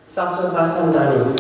Sachal Vasandani.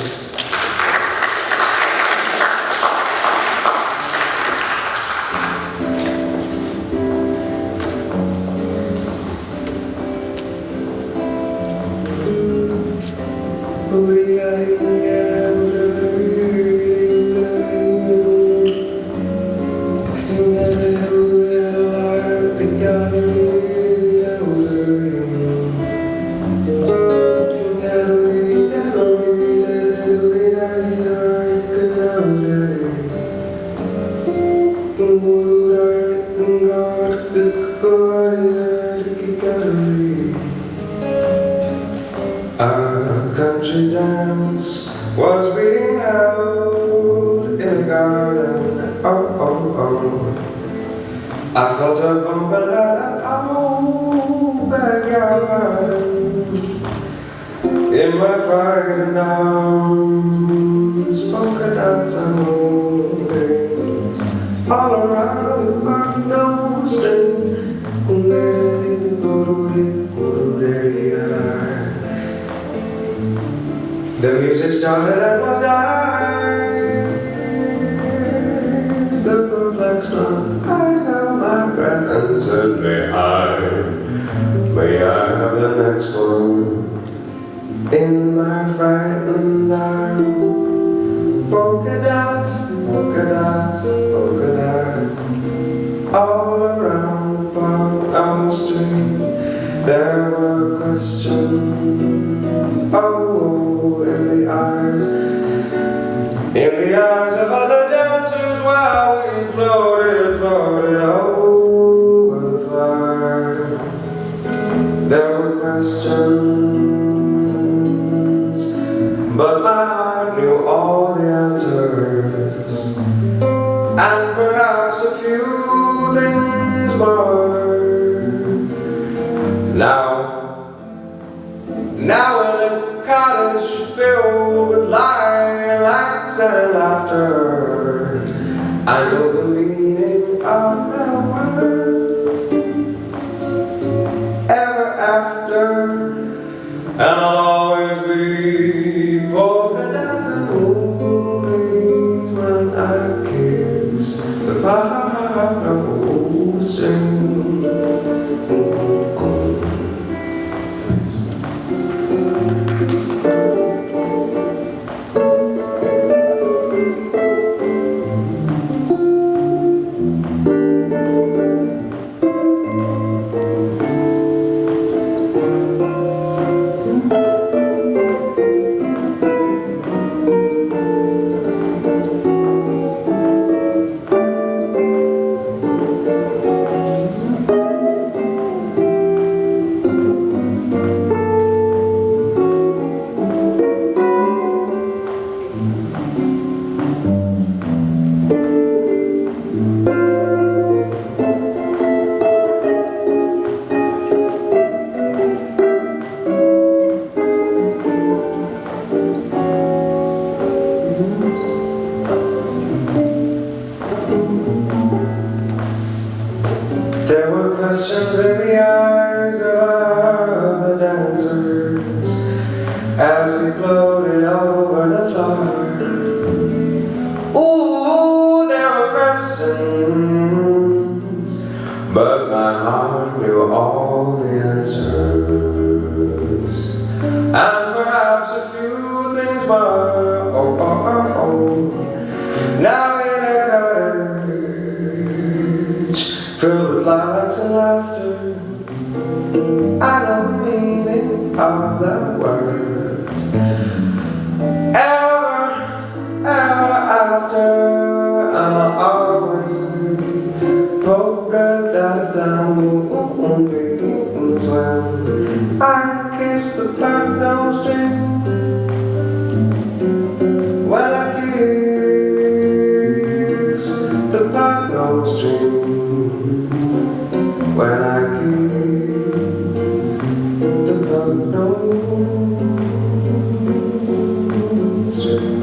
A country dance was being held in a garden. Oh, oh, oh. I felt a bump in that old backyard. In my frightened arms, polka dots and moonbeams all around the park, no string. The music started and was I, the perplexed one. I held my breath and said, may I have the next one? In my frightened arms, polka dots, polka dots, polka dots, all around the park street. There were questions, oh, in the eyes of other dancers while we floated over the fire. There were questions, but my heart knew all the answers, and perhaps a few things more. Now in a cottage filled with lilacs and laughter, I know the meaning of the words ever after, and I'll always be polka dots and moonbeams when I kiss the piano string. There were questions in the eyes of the dancers as we floated over the floor. Ooh, there were questions, but my heart knew all the answers, and perhaps a few things more. Oh, oh, oh, oh. Now in a cottage filled with lilacs and laughter, I know the meaning of the words ever after, and I'll always see polka dots and moonbeams when I kiss the piano string. When I kiss the piano string. When I kiss the piano string.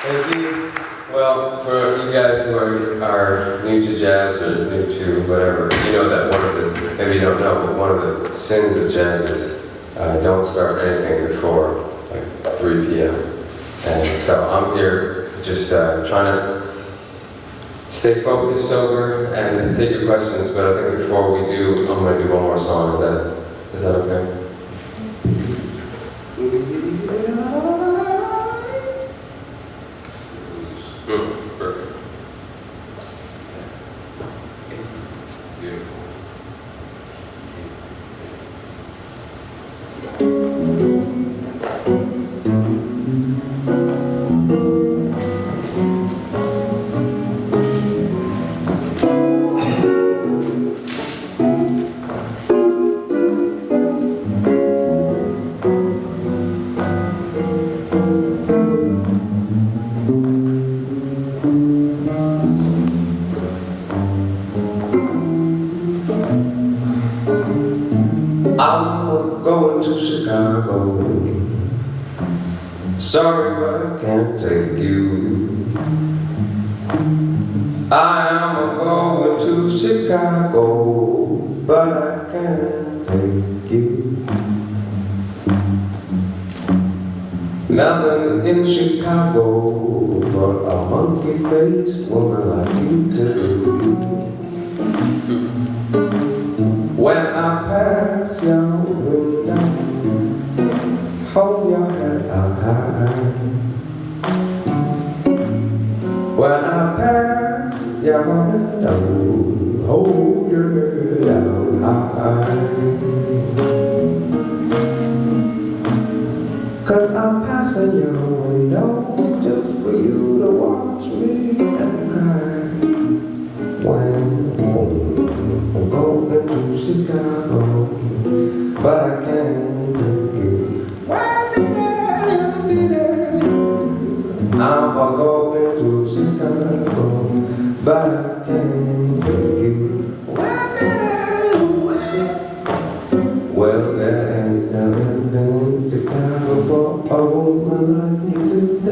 Thank you. Well, for you guys who are new to jazz or new to whatever, you know that one of the, maybe you don't know, but one of the sins of jazz is don't start anything before like 3 p.m. And so I'm here just trying to stay focused, sober, and take your questions, but I think before we do, I'm going to do one more song. Is that okay? Perfect. Beautiful. I'm going to Chicago. Sorry, but I can't take you. I am going to Chicago, but I can't take you. Nothing in Chicago for a monkey-faced woman like you to do. When I pass your window, hold your head up high. When I pass your window, hold your head up high. 'Cause I'm passing your window just for you to watch me and cry. When I'm going to Chicago, but I can't take you. I'm going to Chicago, but I can't take you. Well, there ain't nothing in Chicago for a woman like you to do.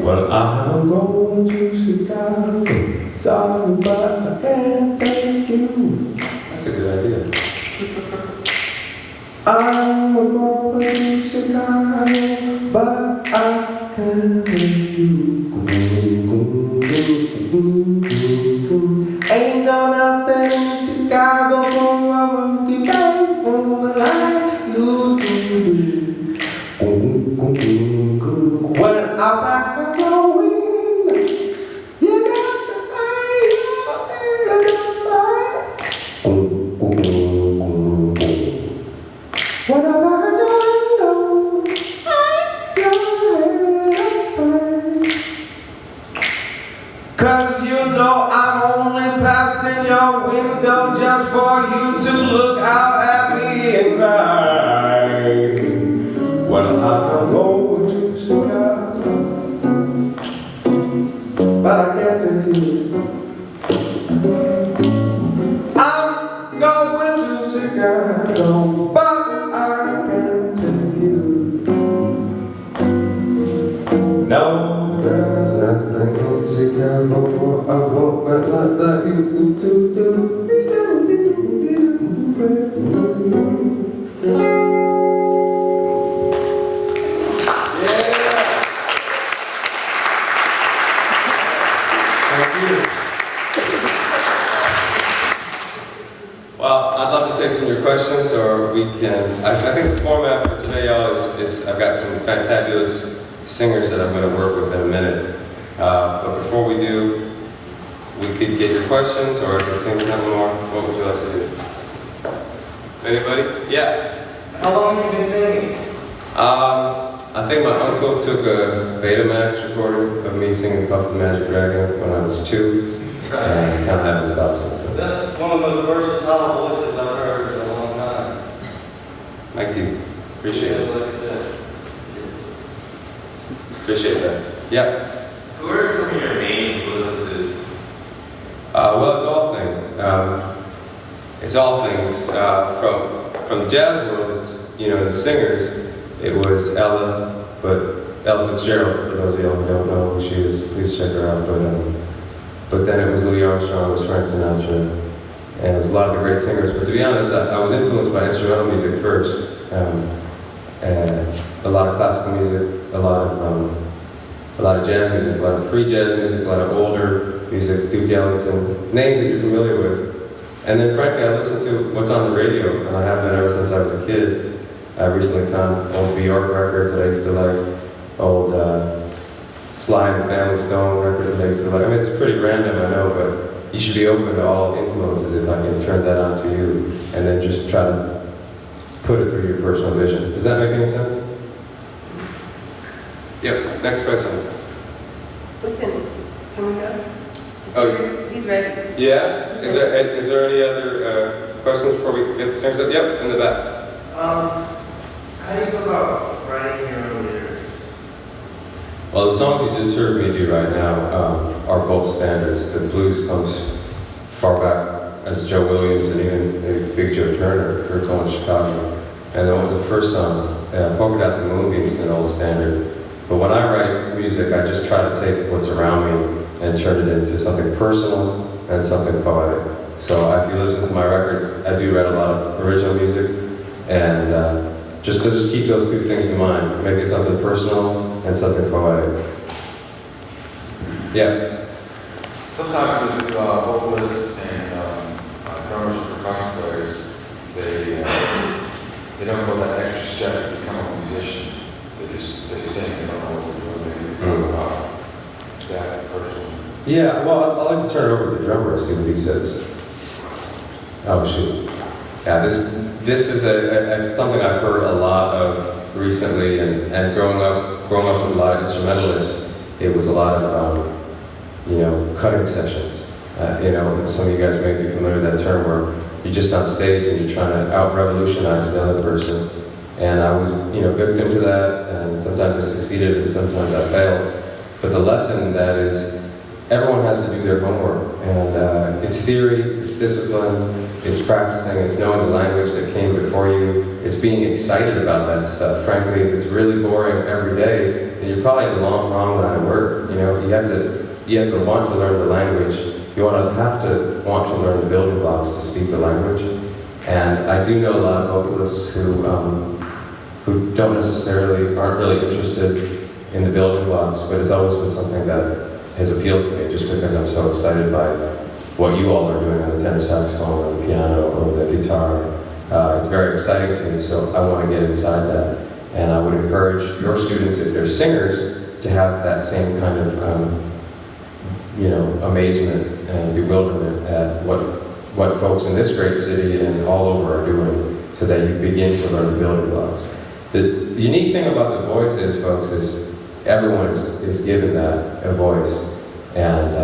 Well, I'm going to Chicago. Sorry, but I can't take you. That's a good idea. I'm going to Chicago, but I can't take you. Ain't no nothing in Chicago for a monkey-faced woman like you do. When I back my soul in, you got to pay your bill. know, but I can tell you, no, there's nothing in Chicago for a woman like that. You do. Well, I'd love to take some of your questions, or we can. I think the format for today, y'all, is I've got some fantabulous singers that I'm going to work with in a minute. But before we do, we could get your questions, or I could sing something more. What would you like to do? Anybody? Yeah. How long have you been singing? I think my uncle took a Betamax recording of me singing Puff the Magic Dragon when I was 2. And kind of haven't stopped since then. That's one of the most versatile voices I've heard in a long time. Thank you. Appreciate it. Appreciate that. Yeah. Who are some of your main influences? Well, it's all things. It's all things. From the jazz world, it's, the singers, it was Ella, but Ella Fitzgerald, for those of y'all who don't know who she is, please check her out. But then it was Louis Armstrong, it was Frank Sinatra, and it was a lot of the great singers. But to be honest, I was influenced by instrumental music first. And a lot of classical music, a lot of jazz music, a lot of free jazz music, a lot of older music, Duke Ellington, names that you're familiar with. And then frankly, I listen to what's on the radio, and I have been ever since I was a kid. I recently found old Bjork records that I used to like, old Sly and the Family Stone records that I used to like. I mean, it's pretty random, I know, but you should be open to all influences if I can turn that on to you, and then just try to put it through your personal vision. Does that make any sense? Yep, next questions. Can we go? He's ready. Yeah? Is there any other questions before we get the singers up? Yep, in the back. How do you go about writing your own lyrics? Well, the songs you just heard me do right now are both standards. The blues comes far back as Joe Williams and even maybe Big Joe Turner, heard going to Chicago. And then what was the first song? Polka Dots and Moonbeams, an old standard. But when I write music, I just try to take what's around me and turn it into something personal and something poetic. So if you listen to my records, I do write a lot of original music, and just keep those two things in mind. Make it something personal and something poetic. Yeah. Sometimes with vocalists and drummers and percussion players, they don't go that extra step to become a musician. They sing, they don't know what they're doing. They talk about that personally. Yeah, well, I'd like to turn it over to the drummer and see what he says. Oh, shoot. Yeah, this is something I've heard a lot of recently, and growing up with a lot of instrumentalists, it was a lot of, cutting sessions. Some of you guys may be familiar with that term where you're just on stage and you're trying to out-revolutionize the other person. And I was, victim to that, and sometimes I succeeded and sometimes I failed. But the lesson in that is everyone has to do their homework, and it's theory, it's discipline, it's practicing, it's knowing the language that came before you, it's being excited about that stuff. Frankly, if it's really boring every day, then you're probably in the wrong line of work. You have to want to learn the language. You have to want to learn the building blocks to speak the language. And I do know a lot of vocalists who aren't really interested in the building blocks, but it's always been something that has appealed to me just because I'm so excited by what you all are doing on the tenor saxophone or the piano or the guitar. It's very exciting to me, so I want to get inside that. And I would encourage your students, if they're singers, to have that same kind of, amazement and bewilderment at what folks in this great city and all over are doing, so that you begin to learn the building blocks. The unique thing about the voice is, folks, is everyone is given that, a voice. And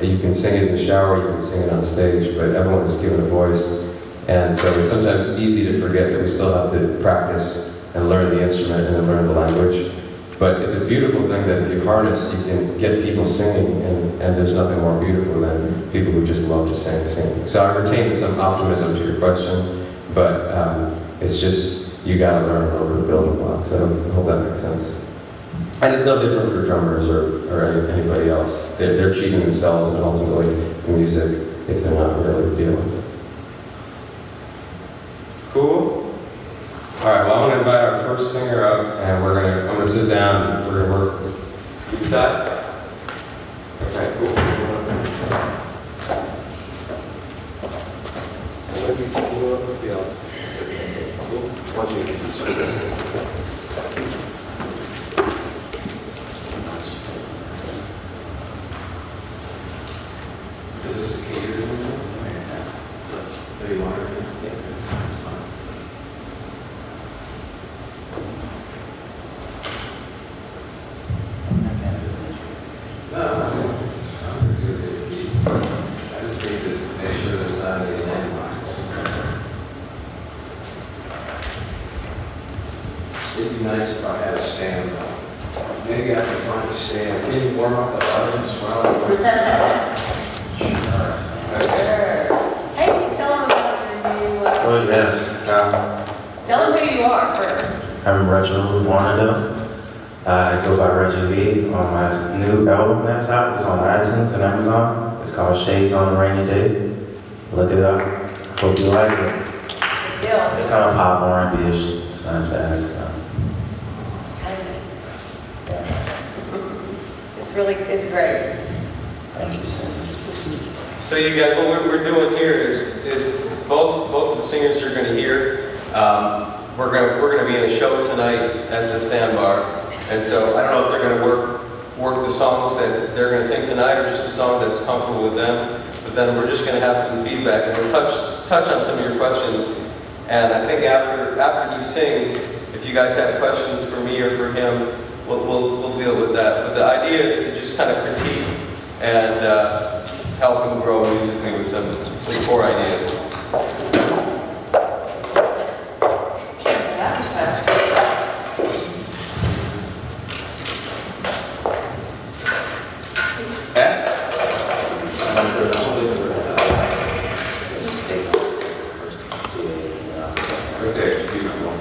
you can sing it in the shower, you can sing it on stage, but everyone is given a voice. And so it's sometimes easy to forget that we still have to practice and learn the instrument and then learn the language. But it's a beautiful thing that if you harness, you can get people singing, and there's nothing more beautiful than people who just love to sing. So I retain some optimism to your question, But it's just, you gotta learn over the building blocks. I hope that makes sense. And it's no different for drummers or anybody else. They're cheating themselves and ultimately the music if they're not really dealing with it. Cool? All right, well, I'm gonna invite our first singer up and I'm gonna sit down and we're gonna work each side. Okay, cool. Once you get to the Is this a catered room? Do you want it? Yeah. I just need to make sure there's not any landmarks. It'd be nice if I had a stand. Maybe I can find a stand. Can you warm up the audience while I'm waiting? Hey, tell them about who you are. Oh, yes. Tell them who you are first. I'm Reginald Warnado. I go by Reggie V on my new album that's out. It's on iTunes and Amazon. It's called Shades on a Rainy Day. Look it up. Hope you like it. Yeah. It's kind of pop R&B-ish. It's not fast. It's great. Thank you so much. So you guys, what we're doing here is both of the singers you're going to hear. We're going to be in a show tonight at the Sandbar, and so I don't know if they're going to work the songs that they're going to sing tonight or just a song that's comfortable with them. But then we're just going to have some feedback and we'll touch on some of your questions. And I think after he sings, if you guys have questions for me or for him, we'll deal with that. But the idea is to just kind of critique and help him grow musically with some core ideas. Okay, beautiful.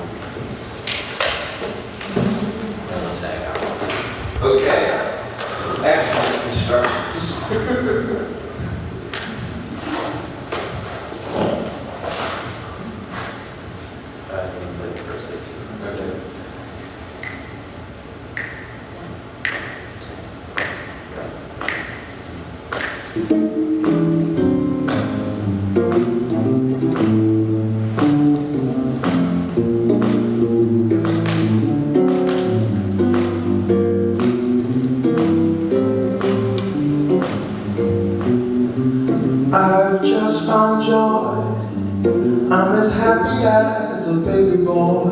Okay, excellent instructions. Okay. I've just found joy. I'm as happy as a baby boy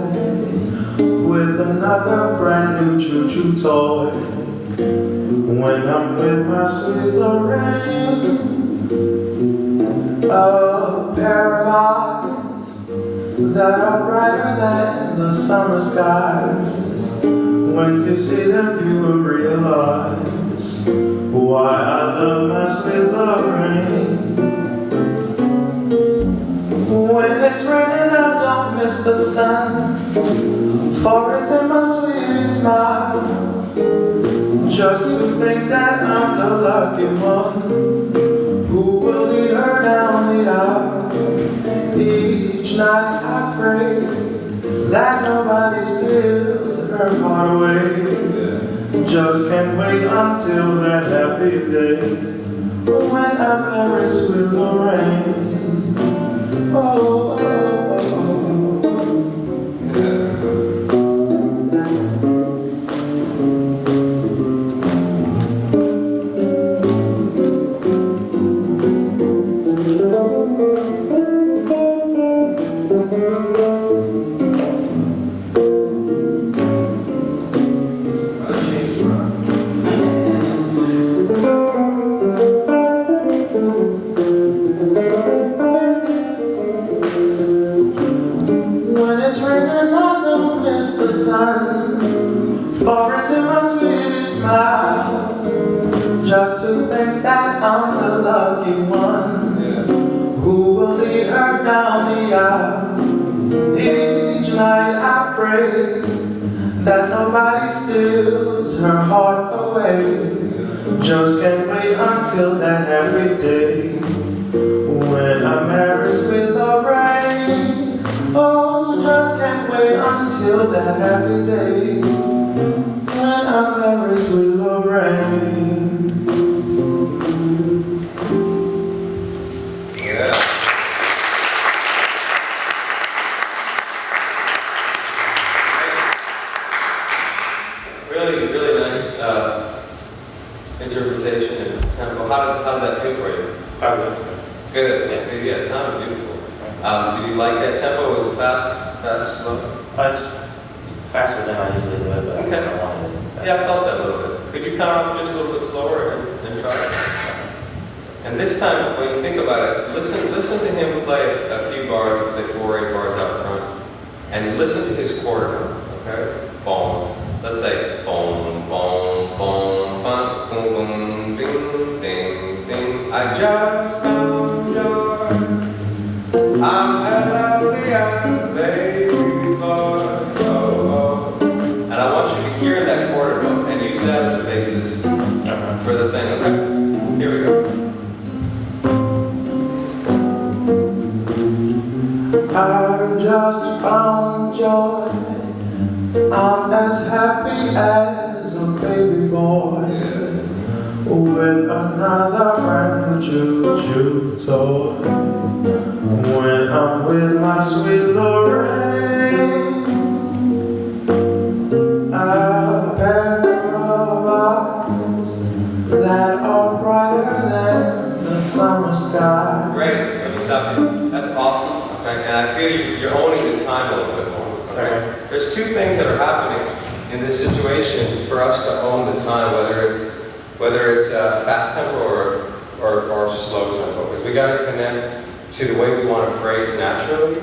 with another brand new choo-choo toy. When I'm with my sweet Lorraine, a pair of eyes that are brighter than the summer skies. When you see them, you will realize why I love my sweet Lorraine. When it's raining, I don't miss the sun, for it's in my sweet smile. Just to think that I'm the lucky one who will lead her down the aisle. Each night I pray that nobody steals her heart away. Just can't wait until that happy day when I marry sweet Lorraine. Oh, oh, oh, when it's raining, I don't miss the sun, for it's in my sweet smile. Just to think that I'm the lucky one who will lead her down the aisle. night I pray that nobody steals her heart away. Just can't wait until that happy day when I'm married with Lorraine. Oh, just can't wait until that happy day when I'm married with Lorraine. Yeah. Really, really nice interpretation and tempo. How did that feel for you? Fabulous. Good. Yeah, it sounded beautiful. Did you like that tempo? Was it fast or slow? It's faster than I usually do it, but Okay. I wanted it. Yeah, I felt that a little bit. Could you come up just a little bit slower and try it? And this time, when you think about it, listen to him play a few bars, let's say 4 or 8 bars out front, and listen to his quarter note, okay? Boom. Let's say boom, boom, boom, boom, boom, boom, ding, ding, ding. I just found your, I'm as happy as a baby boy. Oh, oh. And I want you to hear that quarter note and use that as the basis for the thing, okay? Here we go. I just found joy. I'm as happy as a baby boy with another brand new choo-choo toy. When I'm with my sweet Lorraine, a pair of eyes that are brighter than the summer sky. Great. Let me stop you. That's awesome. Okay, and I feel you're owning the time a little bit more. Okay. There's two things that are happening in this situation for us to own the time, whether it's fast tempo or slow tempo, because we got to connect to the way we want to phrase naturally,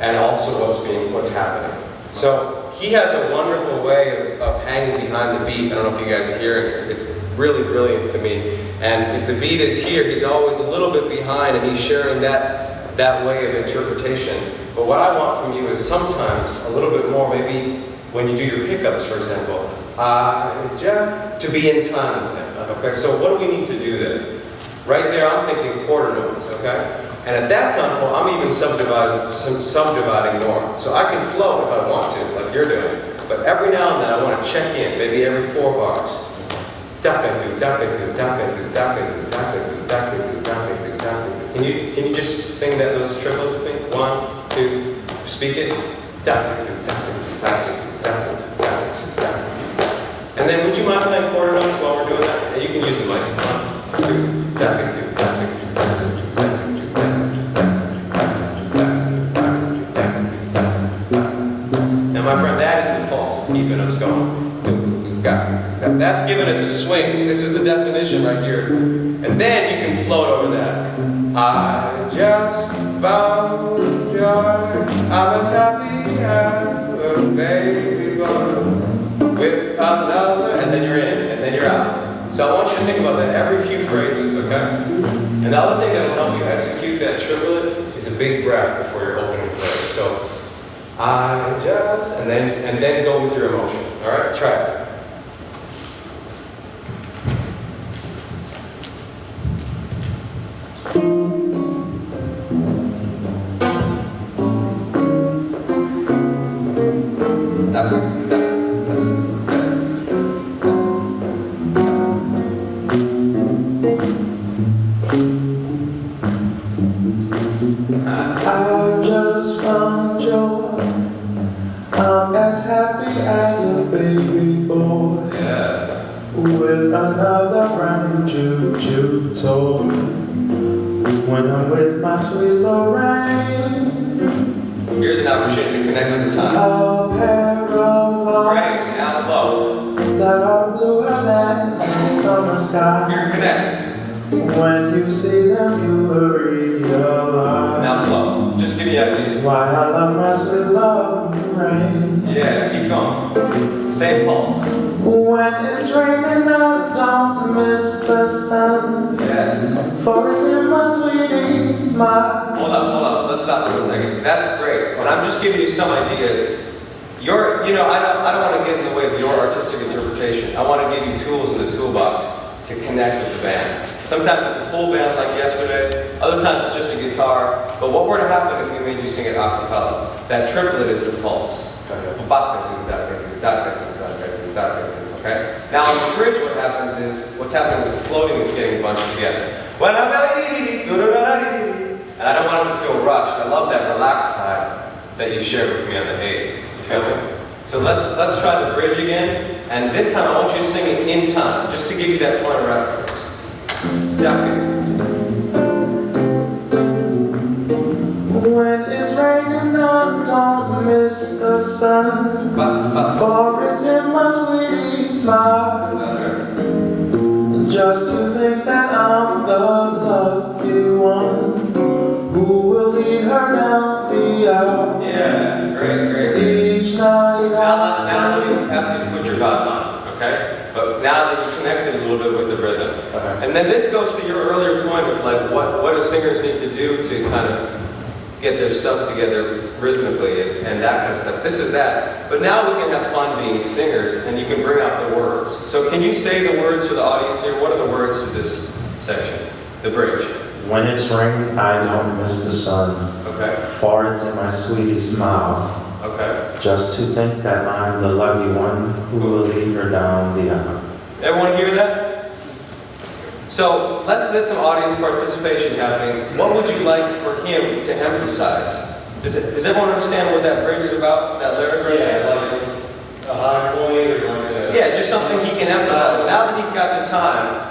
and also what's happening. So he has a wonderful way of hanging behind the beat. I don't know if you guys are hearing it. It's really brilliant to me. And if the beat is here, he's always a little bit behind, and he's sharing that way of interpretation. But what I want from you is sometimes a little bit more, maybe when you do your pickups, for example, to be in time with them. Okay, so what do we need to do there? Right there, I'm thinking quarter notes, okay? And at that time, well, I'm even subdividing more. So I can flow if I want to, like you're doing. But every now and then, I want to check in, maybe every 4 bars. Can you just sing those triplets with me? 1, 2, speak it. And then would you mind playing quarter notes while we're doing that? And you can use the mic. 1, 2, Now my friend, that is the pulse that's keeping us going. That's giving it the swing. This is the definition right here. And then you can float over that. I just found joy. I'm as happy as a baby boy with another. And then you're in, and then you're out. So I want you to think about that every few phrases, okay? And the other thing that will help you execute that triplet is a big breath before your opening phrase. So I just, and then go with your emotion. All right, try it. I just found joy. I'm as happy as a baby boy. Yeah. With another brand new choo-choo toy. When I'm with my sweet Lorraine. Here's an opportunity to connect with the time. A pair of eyes Right, now flow. that are bluer than the summer sky. Here connect. When you see them, you will realize Now flow. Just give me ideas. why I love my sweet Lorraine. Yeah, keep going. Same pulse. When it's raining out, don't miss the sun. Yes. For it's in my sweetie smile. Hold up. let's stop for 1 second. That's great, but I'm just giving you some ideas. I don't want to get in the way of your artistic interpretation. I want to give you tools in the toolbox to connect with the band. Sometimes it's a full band like yesterday, other times it's just a guitar, but what were to happen if we made you sing it a cappella? That triplet is the pulse. Okay? Now on the bridge what happens is, what's happening is the floating is getting bunched together. And I don't want it to feel rushed. I love that relaxed time that you shared with me on the haze. You feel me? So let's try the bridge again, and this time I want you to sing it in time, just to give you that point of reference. When it's raining, I don't miss the sun, for it's in my sweet smile. Just to think that I'm the lucky one who will lead her down the aisle. Yeah, great. Each night Now let me ask you to put your vibe on, okay? But now that you connected a little bit with the rhythm. Okay. And then this goes to your earlier point of like, what do singers need to do to kind of get their stuff together rhythmically and that kind of stuff. This is that. But now we can have fun being singers and you can bring out the words. So can you say the words for the audience here? What are the words to this section? The bridge. When it's raining, I don't miss the sun, Okay. for it's in my sweetie smile. Okay. Just to think that I'm the lucky one who will lead her down the aisle. Everyone hear that? So let's get some audience participation happening. What would you like for him to emphasize? Does everyone understand what that bridge is about, that lyric right there? Like a high point or like a... Yeah, just something he can emphasize. Now that he's got the time,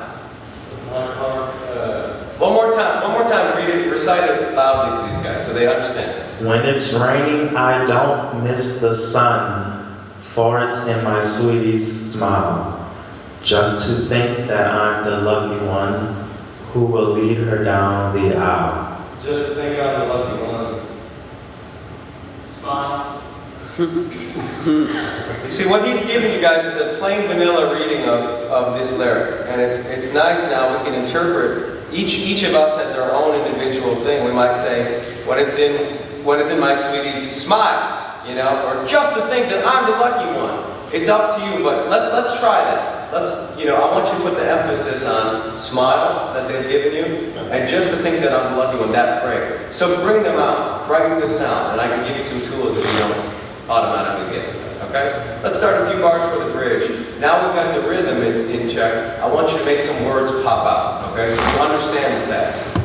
one more time, read it, recite it loudly to these guys so they understand. When it's raining, I don't miss the sun, for it's in my sweetie's smile. Just to think that I'm the lucky one who will lead her down the aisle. Just to think I'm the lucky one. Smile. You see, what he's giving you guys is a plain vanilla reading of this lyric. And it's nice now, we can interpret, each of us has our own individual thing. We might say, when it's in my sweetie's smile, or just to think that I'm the lucky one. It's up to you, but let's try that. I want you to put the emphasis on smile that they've given you, and just to think that I'm the lucky one, that phrase. So bring them out, brighten the sound, and I can give you some tools if you don't automatically get them, okay? Let's start a few bars for the bridge. Now we've got the rhythm in check. I want you to make some words pop out, okay? So you understand the text.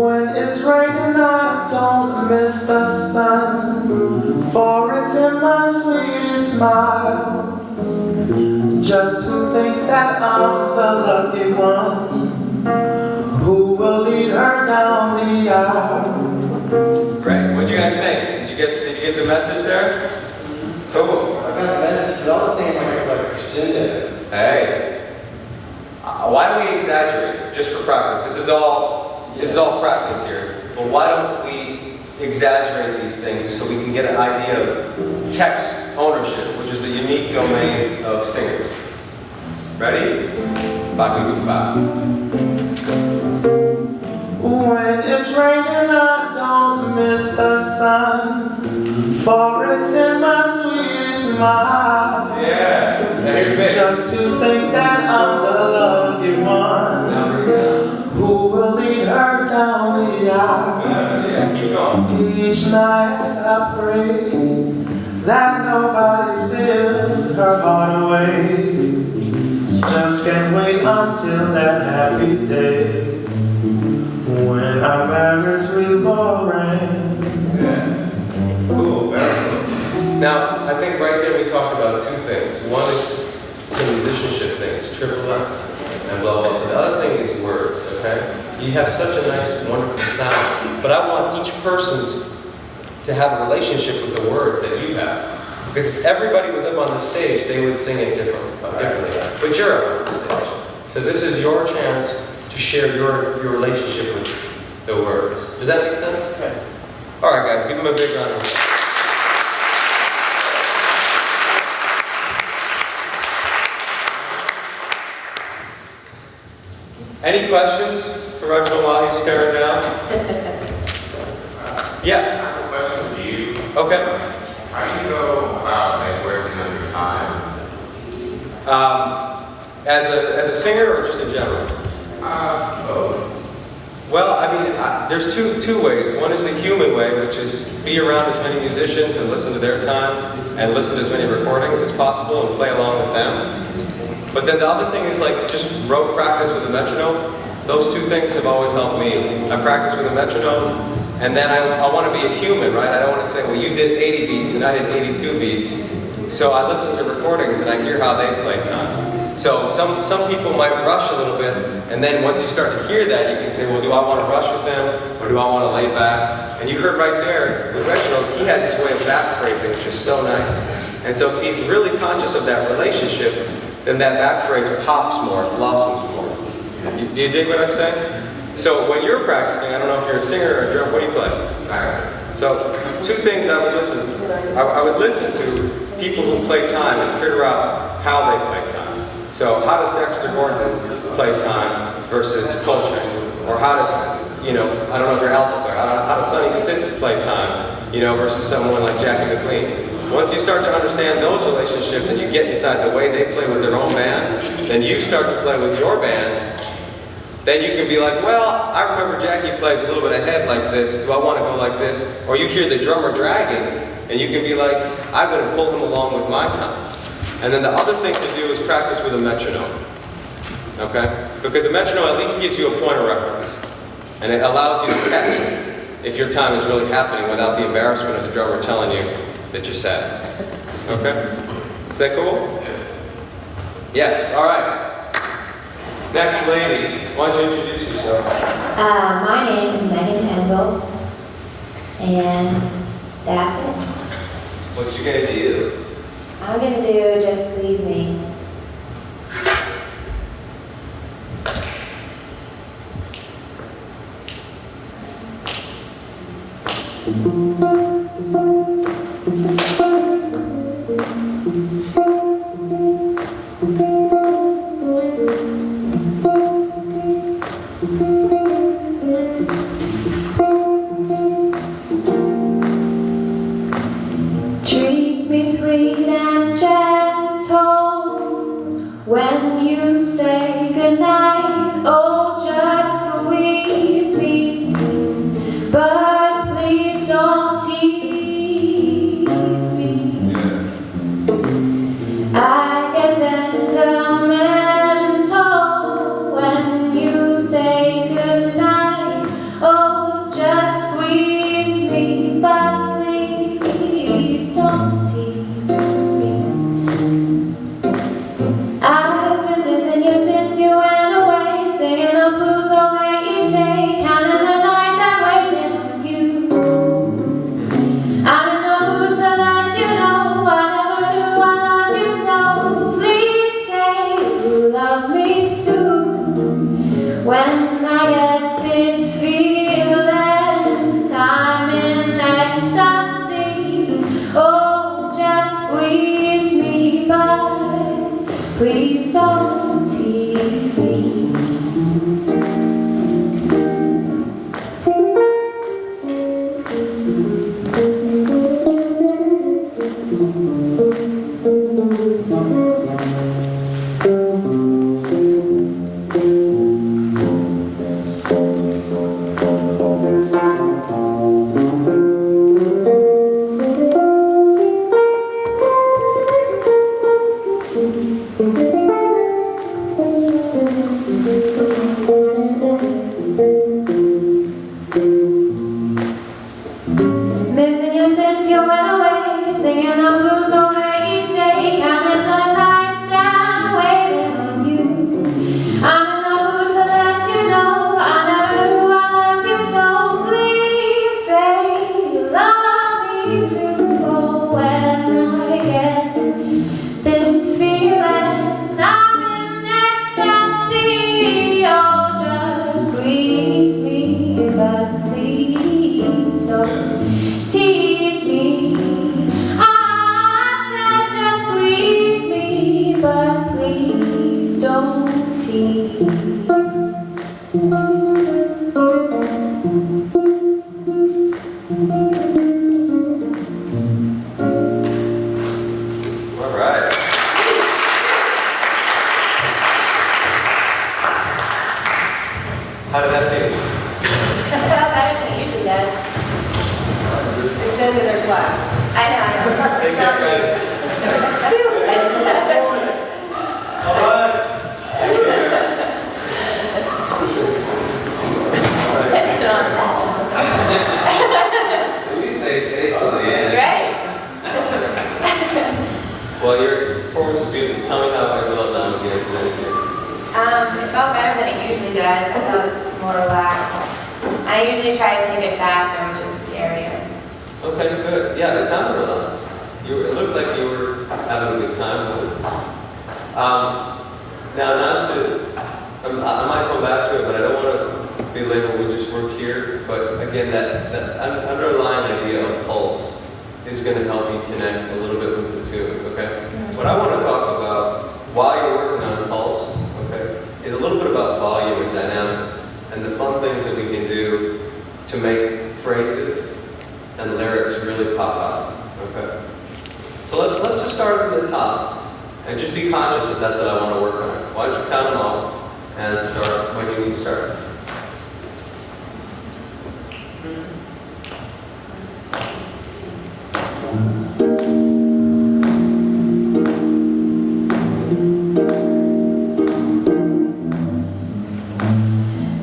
when it's raining, I don't miss the sun, for it's in my sweet smile. Just to think that I'm the lucky one who will lead her down the aisle. Great. What'd you guys think? Did you get the message there? Cool. I got the message, but I was saying like crescendo. Hey. Why don't we exaggerate just for practice? This is all practice here. But why don't we exaggerate these things so we can get an idea of text ownership, which is the unique domain of singers. Ready? Ba-ba-ba-ba. When it's raining, I don't miss the sun, for it's in my sweet smile. Yeah. Now here's me. Just to think that I'm the lucky one Now bring it down. who will lead her down the aisle. Yeah, keep going. Each night I pray that nobody steals her heart away. Just can't wait until that happy day when our marriage will rain. Yeah. Cool, very cool. Now, I think right there we talked about two things. One is some musicianship things, triplets, and blah, blah, blah. The other thing is words, okay? You have such a nice, wonderful sound, but I want each person's to have a relationship with the words that you have. Because if everybody was up on the stage, they would sing it differently. But you're up on the stage. So this is your chance to share your relationship with the words. Does that make sense? Okay. All right, guys, give them a big round of applause. Any questions for Reginald while he's staring down? Yeah. I have a question for you. Okay. How do you go about like working on your time? As a singer or just in general? Both. Well, I mean, there's two ways. One is the human way, which is be around as many musicians and listen to their time and listen to as many recordings as possible and play along with them. But then the other thing is like just rote practice with a metronome. Those two things have always helped me. I practice with a metronome, and then I want to be a human, right? I don't want to say, well, you did 80 beats and I did 82 beats. So I listen to recordings and I hear how they play time. So some people might rush a little bit, and then once you start to hear that, you can say, well, do I want to rush with them, or do I want to lay back? And you heard right there, with Reginald, he has his way of back phrasing, which is so nice. And so if he's really conscious of that relationship, then that back phrase pops more, blossoms more. Do you dig what I'm saying? So when you're practicing, I don't know if you're a singer or a drummer, what do you play? So two things I would listen to. I would listen to people who play time and figure out how they play time. So how does Dexter Gordon play time versus Coltrane? Or how does, I don't know if you're alto player, how does Sonny Stitt play time, versus someone like Jackie McLean? Once you start to understand those relationships and you get inside the way they play with their own band, then you start to play with your band. Then you can be like, well, I remember Jackie plays a little bit ahead like this. Do I want to go like this? Or you hear the drummer dragging, and you can be like, I'm going to pull him along with my time. And then the other thing to do is practice with a metronome. Okay? Because the metronome at least gives you a point of reference. And it allows you to test if your time is really happening without the embarrassment of the drummer telling you that you're sad. Okay? Is that cool? Yes, all right. Next lady, why don't you introduce yourself? My name is Megan Tendall, and that's it. What you gonna do? I'm gonna do Just Please Me. Treat me sweet and gentle when you say goodnight. Oh, just squeeze me, but please don't tease me. I get sentimental when you say goodnight. Oh, just squeeze me, but please don't tease me. I've been missing you since you went away, singing the blues over each day, counting the nights and waiting on you. I'm in the mood to let you know I never knew I loved you so. Please say you love me too. When I get this feeling, I'm in ecstasy. Oh, just squeeze me, but please don't tease me. Missing you since you went away, singing the blues over each day, counting the nights and waiting on you. I'm in the mood to let you know I never knew I loved you so. Please say you love me too. Oh, when I get this feeling, I'm in ecstasy. Oh, just squeeze me, but please don't tease me. I said just squeeze me, but please don't tease. I usually try to take it faster, which is scarier. Okay, good. Yeah, it sounded relaxed. It looked like you were having a good time with it. Now, I might come back to it, but I don't want to be labeled we just work here. But again, that underlying idea of pulse is going to help you connect a little bit with the two, okay? What I want to talk about while you're working on pulse, okay, is a little bit about volume and dynamics and the fun things that we can do to make phrases and lyrics really pop out, okay? So let's just start from the top and just be conscious that that's what I want to work on. Why don't you count them off and start when you need to start.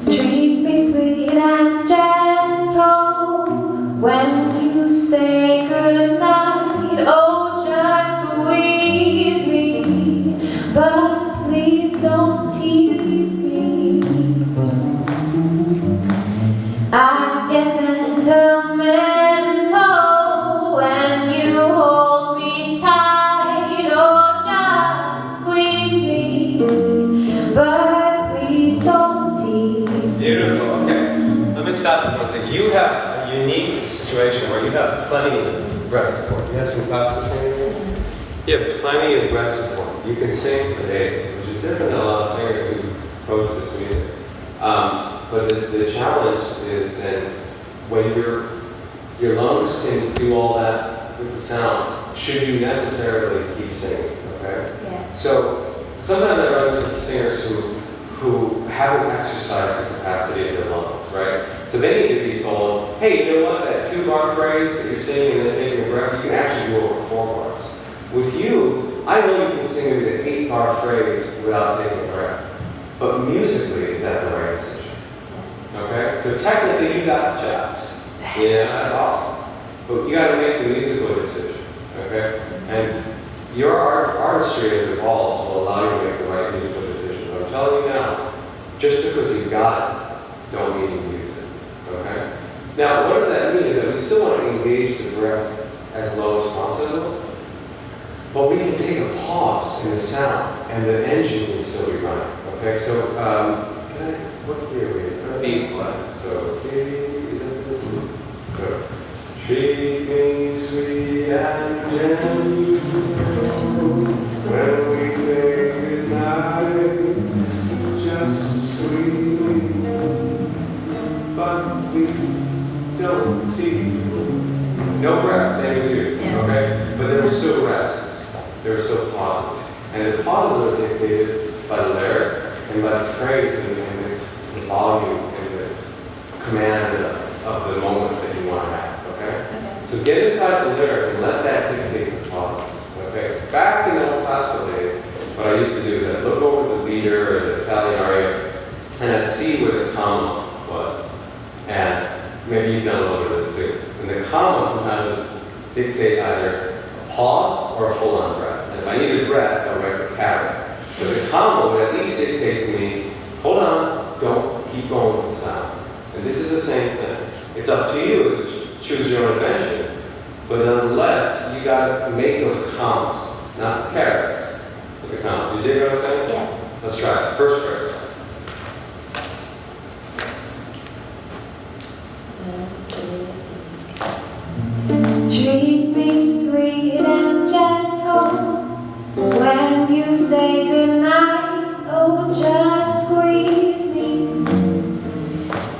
Treat me sweet and gentle when you say goodnight. Oh, just squeeze me, but please don't tease me. I get sentimental when you hold me tight. Oh, just squeeze me, but please don't tease me. Beautiful, okay. Let me stop this one second. You have a unique situation where you have plenty of breath support. You have some classical training? You have plenty of breath support. You can sing for days, which is different than a lot of singers who approach this music. But the challenge is then when your lungs can do all that with the sound, should you necessarily keep singing, okay? Yeah. So sometimes I run into singers who haven't exercised the capacity of their lungs, right? So they need to be told, hey, you know what, that 2-bar phrase that you're singing and then taking a breath, you can actually do over 4 bars. With you, I know you can sing an 8-bar phrase without taking a breath. But musically, is that the right decision? Okay? So technically, you got the chops. Yeah, that's awesome. But you got to make the musical decision. Okay? And your artistry as it evolves will allow you to make the right musical decision. But I'm telling you now, just because you got it, don't mean you use it. Okay? Now, what does that mean is that we still want to engage the breath as low as possible, but we can take a pause in the sound, and the engine can still be running. Okay, so what key are we in? B flat. So is that the So treat me sweet and gentle when we say goodnight. Just squeeze me, but please don't tease me. No breath, same as you, okay? But there are still rests, there are still pauses. And the pauses are dictated by the lyric and by the phrase and the volume and the command of the moment that you want to have, okay? So get inside the lyric and let that dictate the pauses, okay? Back in the old classical days, what I used to do is I'd look over the leader or the Italian aria and I'd see where the comma was. And maybe you've done a little bit of this too. And the comma sometimes would dictate either a pause or a full-on breath. And if I needed breath, I would write the carrot. But the comma would at least dictate to me, hold on, don't keep going with the sound. And this is the same thing. It's up to you to choose your own invention. But nonetheless, you gotta make those commas, not the carrots, but the commas. You dig what I'm saying? Yeah. Let's try it. First phrase. Treat me sweet and gentle when you say goodnight. Oh, just squeeze me,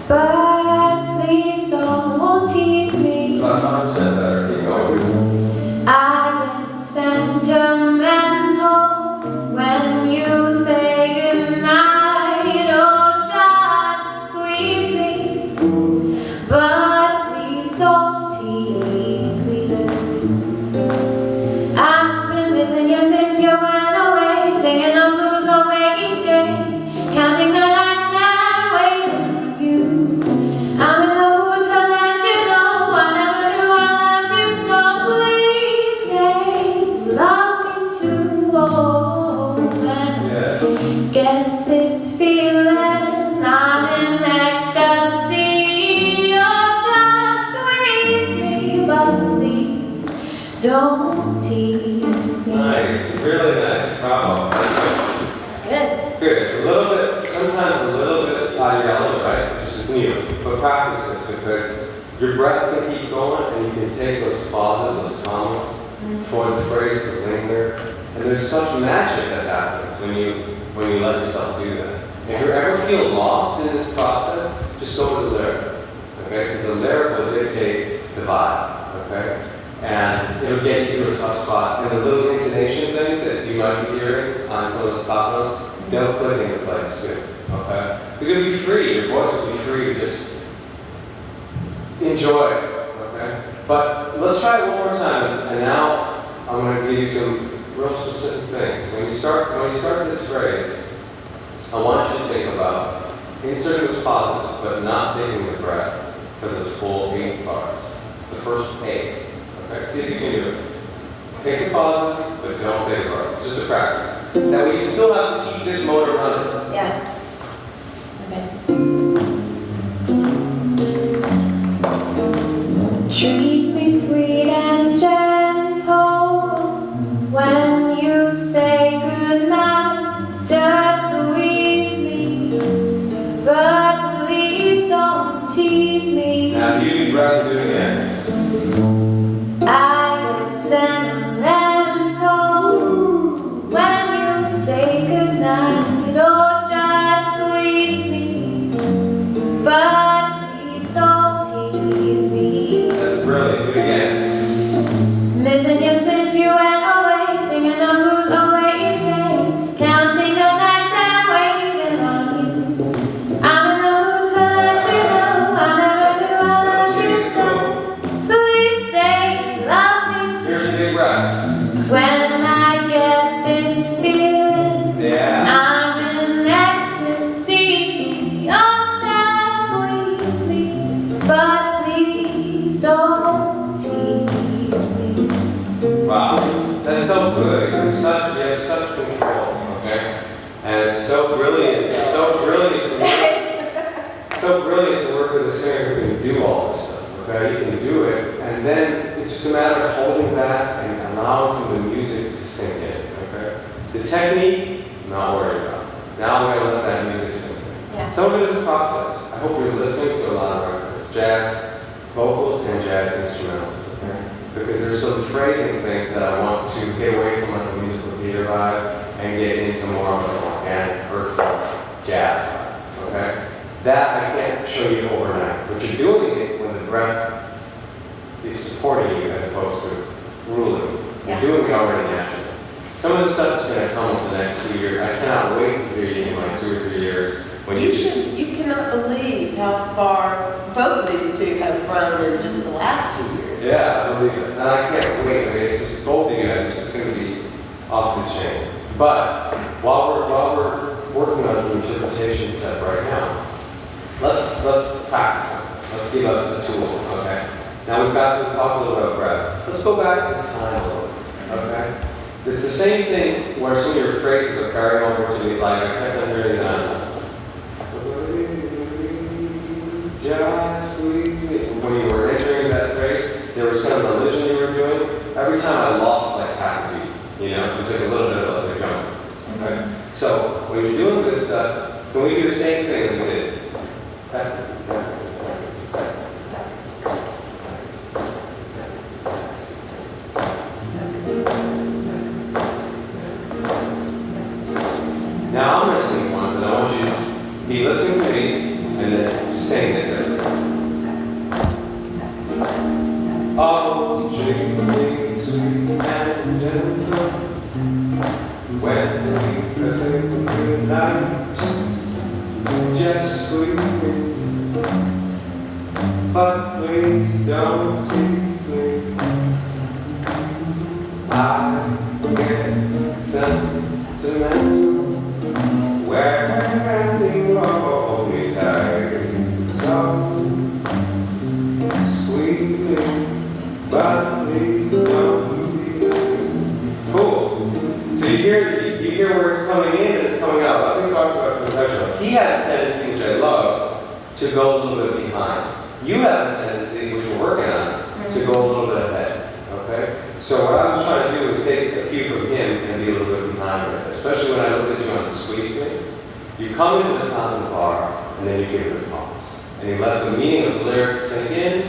but please don't tease me. 100% better. Keep going. I get sentimental when you say goodnight. Oh, just squeeze me, but please don't tease me. I've been missing you since you went away, singing the blues away each day, counting the nights and waiting for you. I'm in the mood to let you know I never knew I don't tease me. Nice, really nice. Bravo. Good. Good. A little bit, sometimes a little bit out of your element, right? Just it's new. But practice this because your breath can keep going and you can take those pauses, those commas, for the phrase to linger. And there's such magic that happens when you let yourself do that. If you ever feel lost in this process, just go to the lyric. Okay? Because the lyric will dictate the vibe. Okay? And it'll get you through a tough spot. And the little intonation things that you might be hearing on some of those top notes, they'll click into place too. Okay? Because you'll be free, your voice will be free to just enjoy it. Okay? But let's try it one more time. And now I'm going to give you some real specific things. When you start this phrase, I want you to think about inserting those pauses, but not taking the breath for this full 8 bars. The first 8. Okay, see if you can do it. Take the pauses, but don't take the breath. It's just a practice. That way you still have to keep this motor running. Yeah. Okay. Treat me sweet and gentle when you say goodnight. Just squeeze me, but please don't tease me. Now if you'd rather do it again. I get sentimental when you say goodnight. Oh, just squeeze me, but please don't tease me. That's brilliant. Do it again. Missing you since you went away, singing the blues away each day, counting the nights and waiting on you. I'm in the mood to let you know I never knew I loved you so. Please say you love me too. Here's a big breath. When I get this feeling, Yeah. I'm in ecstasy. Oh, just squeeze me, but please don't tease me. Wow. That's so good. You have such control. Okay? And it's so brilliant. It's so brilliant to work. So brilliant to work with a singer who can do all this stuff. Okay? You can do it, and then it's just a matter of holding back and allowing some of the music to sink in. Okay? The technique, not worried about. Now we're gonna let that music sink in. Yeah. Some of it is a process. I hope you're listening to a lot of records, jazz vocals and jazz instrumentals. Okay? Because there's some phrasing things that I want to get away from like the musical theater vibe and get into more of an organic, earthly jazz vibe. Okay? That I can't show you overnight, but you're doing it when the breath is supporting you as opposed to ruling you. You're doing it already naturally. Some of the stuff is going to come over the next 2 years. I cannot wait to hear you in like 2 or 3 years when you just. You cannot believe how far both of these two have grown in just the last 2 years. Yeah, I believe it. And I can't wait. I mean, it's just both of you guys. It's just going to be off the chain. But while we're working on some interpretation stuff right now, let's practice it. Let's give us a tool. Okay. Now we've talked a little bit about breath. Let's go back in time a little bit. Okay. It's the same thing where some of your phrases are carrying over to me. Like I kept on hearing that. Just squeeze me. When you were entering that phrase, there was kind of a religion you were doing. Every time I lost like half a beat, you know, it was like a little bit of a jump. Okay? So when you're doing this stuff, can we do the same thing that we did? Now I'm going to sing ones, and I want you to be listening to me and then sing it. Oh, drink me sweet and gentle when we say goodnight. Just squeeze me, but please don't tease me. I get sentimental when you hold me tight. So squeeze me, but please don't tease me. Cool. So you hear where it's coming in and it's coming out. Let me talk about professional. He has a tendency, which I love, to go a little bit behind. You have a tendency, which we're working on, to go a little bit ahead. Okay? So what I was trying to do was take a cue from him and be a little bit behind it, especially when I look at you on the squeeze me. You come into the top of the bar, and then you give it a pause. And you let the meaning of the lyrics sink in,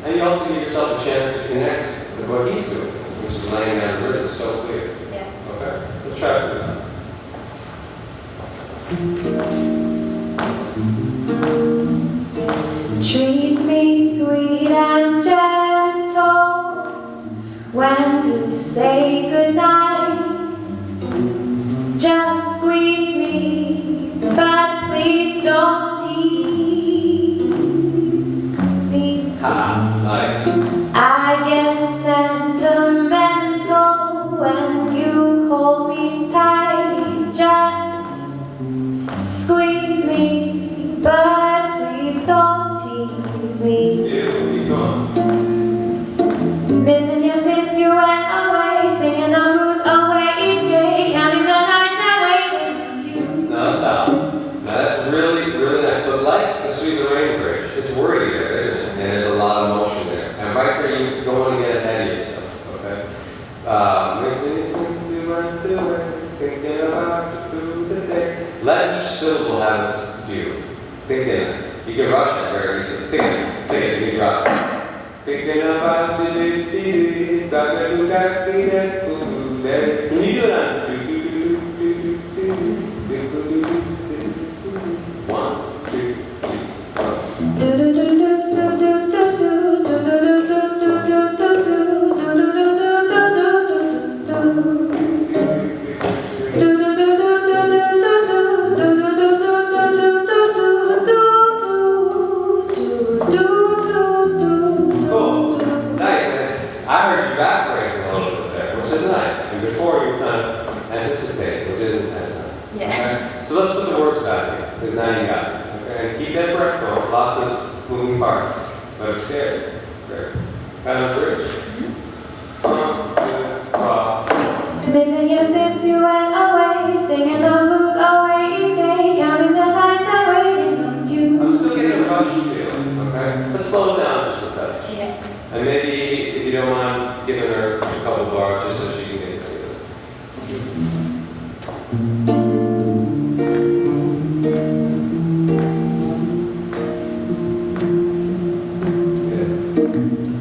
and you also give yourself a chance to connect with what he's doing, which is laying down the rhythm so clear. Yeah. Okay? Let's try to do that. Treat me sweet and gentle when you say goodnight. Just squeeze me, but please don't tease me. Ha! Nice. I get sentimental when you hold me tight. Just squeeze me, but please don't tease me. Yeah, keep going. Missing you since you went away, singing the blues away each day, counting the nights and waiting on you. Now stop. Now that's really, really nice. But like the Sweet Lorraine Bridge, it's wordy there, isn't it? And there's a lot of motion there. And right there, you don't want to get ahead of yourself, okay? Missing you since you went away, thinking about you through the day. Let each syllable have its due. Thinking. You can rush it very easily. Thinking, you drop it. Thinking about you, can you do that? 1, 2, 3, 4. Cool. Nice. And I heard you back phrasing a little bit there, which is nice. And before you kind of anticipate, which isn't as nice. Yeah. Okay? So let's put the words back here, because now you got it. Okay? And keep that breath going. Lots of moving parts. But it's there. Great. Kind of bridge. 1, 2, 3. Missing you since you went away, singing the blues away each day, counting the nights and waiting on you. I'm still getting a rush feeling, okay? Let's slow it down just a touch. Yeah. And maybe, if you don't mind, giving her a couple bars just so she can get into it.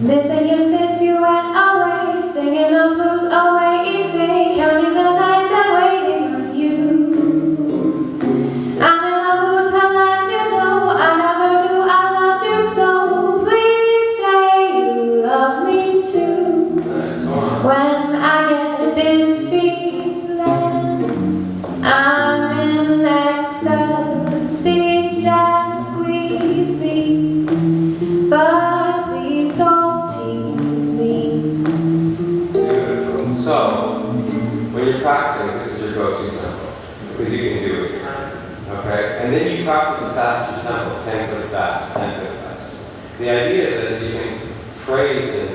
Missing you since you went away, singing the blues away each day, counting the nights and waiting on you. I'm in the mood to let you know I never knew I loved you so. Please say you love me too. Nice, go on. When I get this feeling, I'm in ecstasy. Just squeeze me, but please don't tease me. Beautiful. So, when you're practicing, this is your go-to tempo, because you can do it. Okay? And then you practice a faster tempo, 10 clicks faster, 10 clicks faster. The idea is that you can phrase and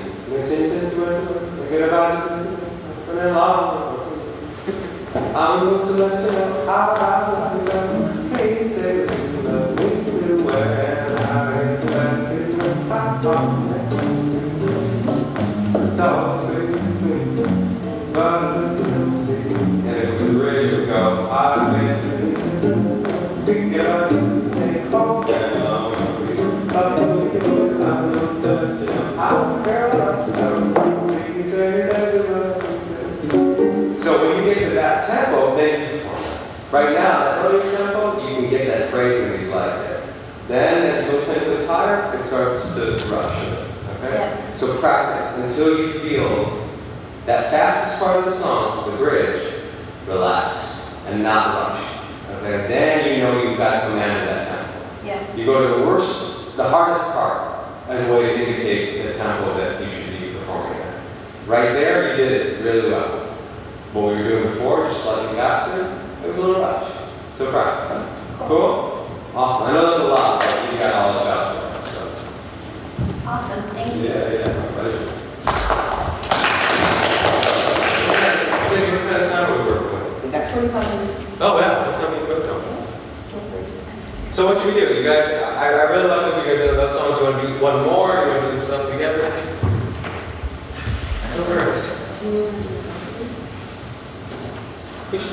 forget about it, for their love. I'm going to let you know how I love you. Hey, say you love me too well. I bet you will pop on that. So sweet, but and it was a bridge would go, I bet you pick it up, take home, and love you. Love you, I will touch you. I'm girl, so please say that you love me. So when you get to that tempo, then you perform it. Right now, that early tempo, you can get that phrasing that you like there. Then as you go 10 clicks higher, it starts to rush. Okay? Yeah. So practice until you feel that fastest part of the song, the bridge, relax and not rush. Okay? Then you know you've got command of that tempo. Yeah. You go to the worst, the hardest part as a way to indicate the tempo that you should be performing at. Right there, you did it really well. What we were doing before, just slightly faster, it was a little rush. So practice. Cool? Awesome. I know that's a lot, but you got all the shots for it. So. Awesome. Thank you. Yeah, my pleasure. What kind of time are we working with? We got 25 minutes. Oh, yeah, that's not even good song. So what should we do? You guys, I really like what you guys did on those songs. You want to do one more? You want to do some stuff together? I think? I know there is.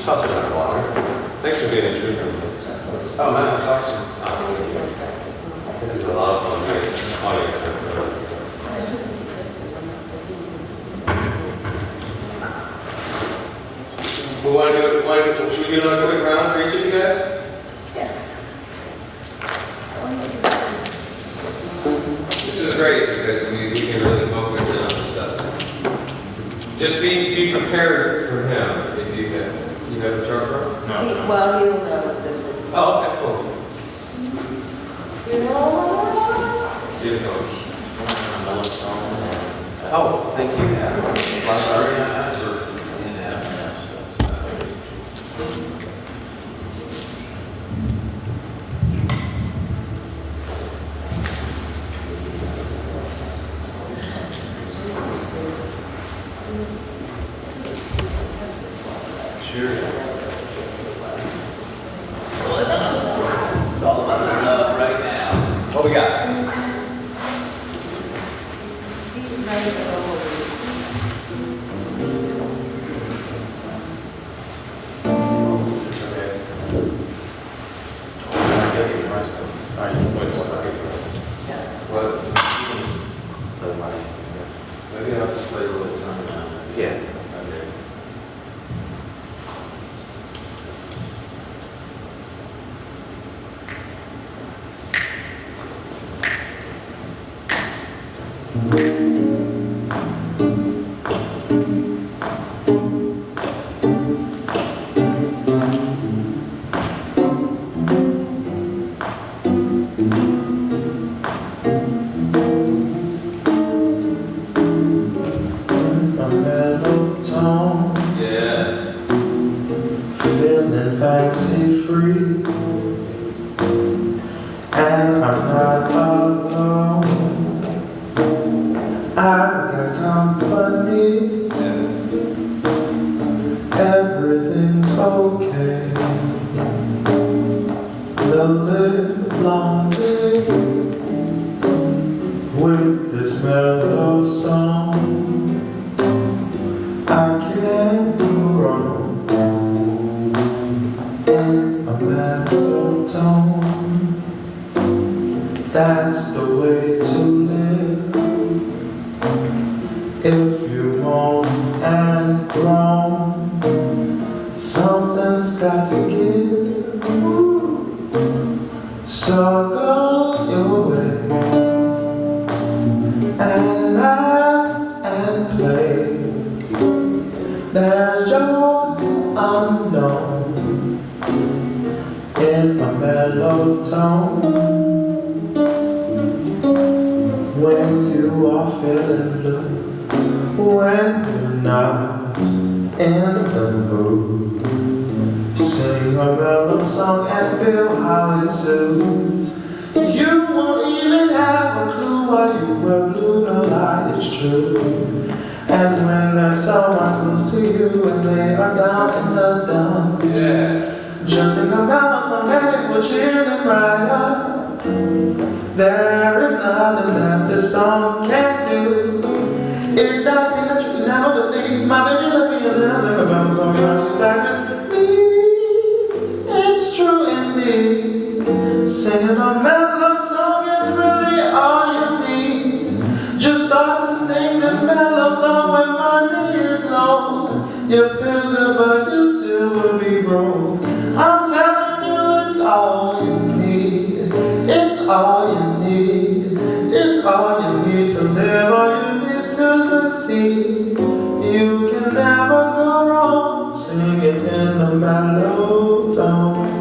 Toss it out of water. Thanks for being a trooper. Oh, man, that's awesome. This is a lot of fun. Audience. We want to do it, should we do like a quick round for each of you guys? This is great because we can really focus in on this stuff. Just be prepared for him if you have a short round? Well, he will know what this is. Oh, okay, cool. See you coach. Oh, thank you. Sorry, It's all about the love right now. What we got? What? Maybe I'll just wait a little time now. Yeah. Okay. A mellow tone, Yeah. feeling fancy free, and I'm not alone. I've got company, everything's okay. The live long day with this mellow song. I can't go wrong in a mellow tone. That's the way to live. If you want and grown, something's got to give. So go your way and laugh and play. There's joy unknown in a mellow tone. When you are feeling blue, when you're not in the mood, sing a mellow song and feel how it soothes. You won't even have a clue why you were blue, no lie, it's true. And when there's someone close to you and they are down in the dumps, just sing a mellow song and it will cheer them right up. There is nothing that this song can't do. It does mean that you can never believe. My baby let me in and I sing a mellow song and she's back with me. It's true indeed. Singing a mellow song is really all you need. Just start to sing this mellow song when money is low. You feel good but you still will be broke. I'm telling you it's all you need. It's all you need. It's all you need to live, all you need to succeed. You can never go wrong singing in a mellow tone.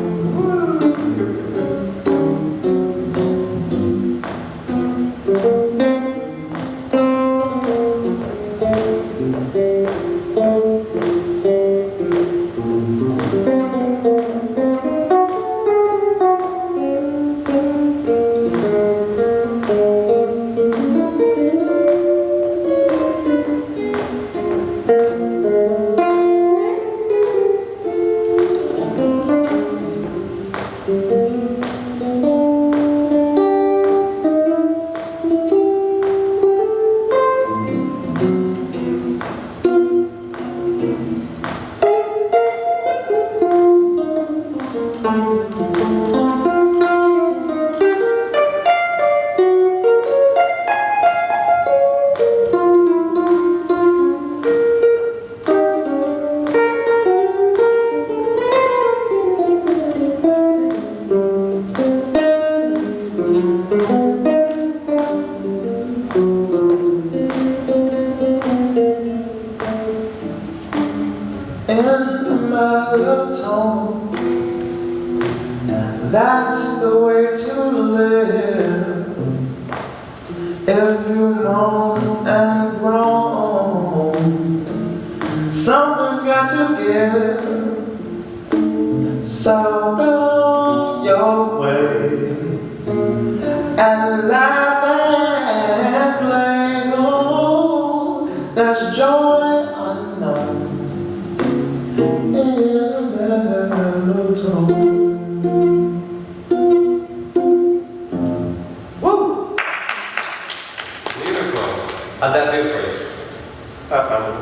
If you moan and groan, something's got to give. So go your way and laugh and play. Oh, there's joy unknown in a mellow How'd that feel for you? Comfortable.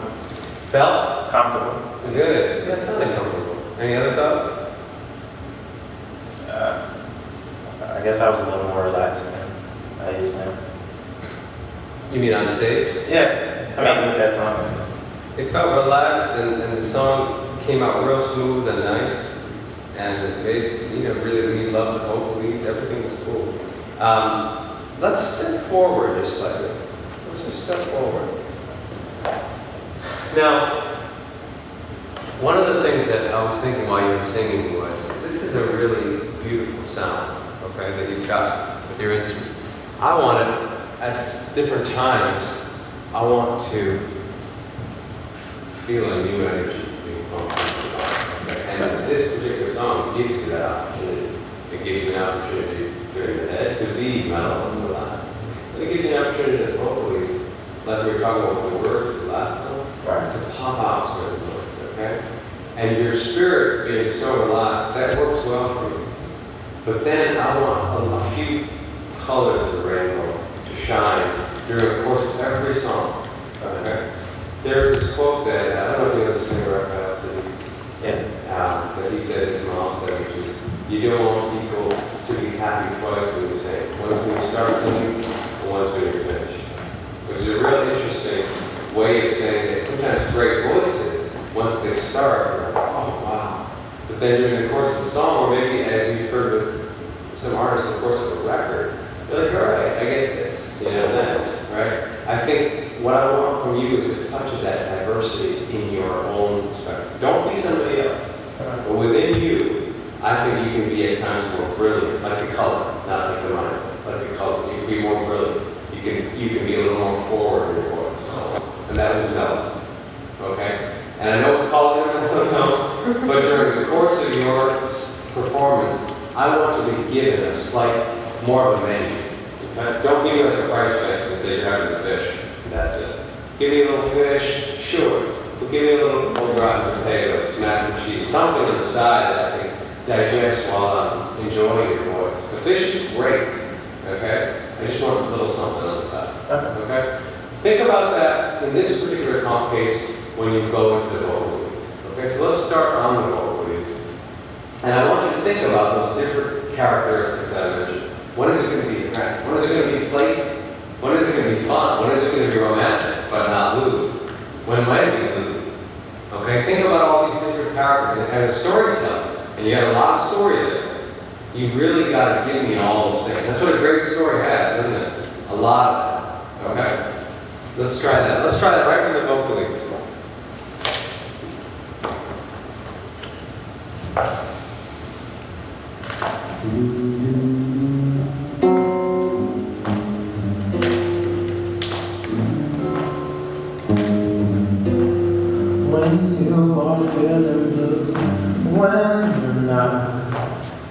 Felt? Comfortable. Good. Yeah, it sounded comfortable. Any other thoughts? I guess I was a little more relaxed than I usually am. You mean on stage? Yeah. I mean, at that time. It felt relaxed, and the song came out real smooth and nice, and it, really, we loved the vocal leads. Everything was cool. Let's step forward just slightly. Let's just step forward. Now, one of the things that I was thinking while you were singing was, this is a really beautiful sound, okay, that you've got with your instrument. I want it, at different times, I want to feel a new energy being pumped into the body. Okay? And this particular song gives you that opportunity. It gives you an opportunity during the head to be mellow and relaxed. It gives you an opportunity to vocally, like we were talking about the words of the last song, to pop out certain words, okay? And your spirit being so relaxed, that works well for you. But then I want a few colors of the rainbow to shine during the course of every song, okay? There's this quote that, I don't know if you know the singer that he said, his mom said, which is, you don't want people to be happy twice when you sing. Once when you start singing, and once when you finish. Which is a real interesting way of saying that sometimes great voices, once they start, you're like, oh wow. But then during the course of the song, or maybe as you've heard with some artists in the course of a record, you're like, all right, I get this, next, right? I think what I want from you is a touch of that diversity in your own spectrum. Don't be somebody else. But within you, I think you can be at times more brilliant, like the color, not like the mindset, like the color. You can be more brilliant. You can be a little more forward in your voice. And that was mellow. Okay? And I know it's called in the but during the course of your performance, I want to be given a slight, more of a menu. Okay? Don't give me like a price mix and say you're having the fish. And that's it. Give me a little fish, sure. But give me a little rotten potatoes, mac and cheese, something on the side that I can digest while I'm enjoying your voice. The fish is great, okay? I just want a little something on the side, okay? Think about that in this particular case when you go into the vocal leads, okay? So let's start on the vocal leads. And I want you to think about those different characteristics that I mentioned. When is it going to be aggressive? When is it going to be playful? When is it going to be fun? When is it going to be romantic, but not lewd? When might it be lewd? Okay, think about all these different characters and as a storyteller, and you got a lot of story there. You've really got to give me all those things. That's what a great story has, isn't it? A lot of that. Okay? Let's try that. Let's try that right from the vocal leads. when you are feeling blue, when you're not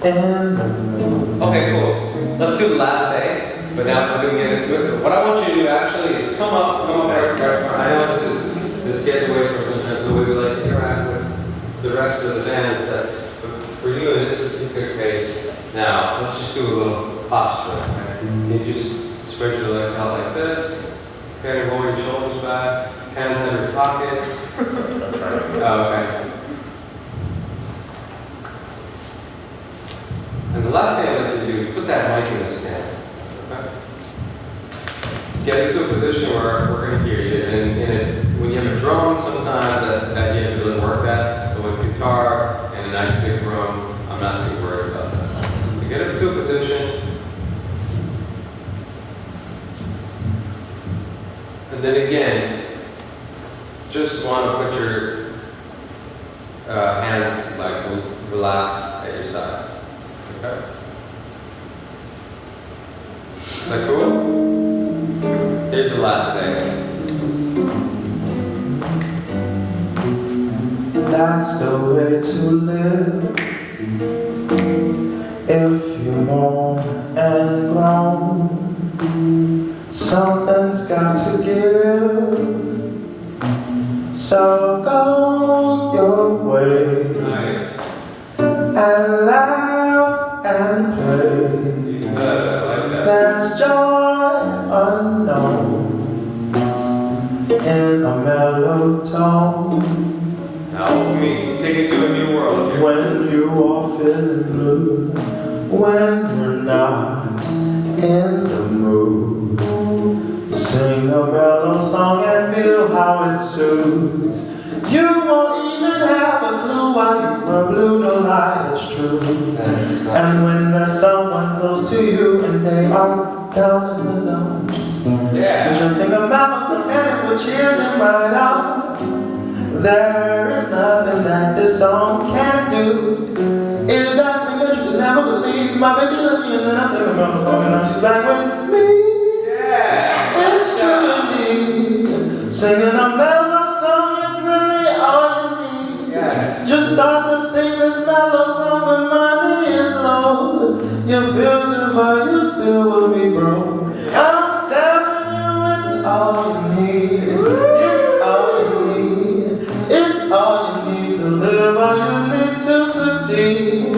in the mood. Okay, cool. Let's do the last day, but now we're going to get into it. What I want you to do actually is come up right front. I know this gets away from sometimes the way we like to interact with the rest of the bands. But for you in this particular case, now let's just do a little posture. Okay? You just spread your legs out like this. Kind of roll your shoulders back. Hands in your pockets. Oh, okay. And the last thing I'd like to do is put that mic in a stand. Okay? Get into a position where we're going to hear you. And when you have a drum, sometimes that you have to really work that. But with guitar and a nice big room, I'm not too worried about that. So get into a position. And then again, just want to put your hands like relaxed at your side. Okay? Is that cool? Here's the last thing. That's the way to live. If you moan and groan, something's got to give. So go your way Nice. and laugh and play. I like that. There's joy unknown in a mellow tone. Now, me, take it to a new world here. When you are feeling blue, when you're not in the mood, sing a mellow song and feel how it soothes. You won't even have a clue why you were blue, no lie, it's true. And when there's someone close to you and they are down in the dumps, Yeah. just sing a mellow song and it will cheer them right up. There is nothing that this song can't do. It's that thing that you could never believe. My baby left me and then I sang a mellow song and now she's back with me. Yeah. It's true indeed. Singing a mellow song is really all you need. Yes. Just start to sing this mellow song when money is low. You feel good but you still will be broke. I'm telling you it's all you need. It's all you need. It's all you need to live, all you need to succeed.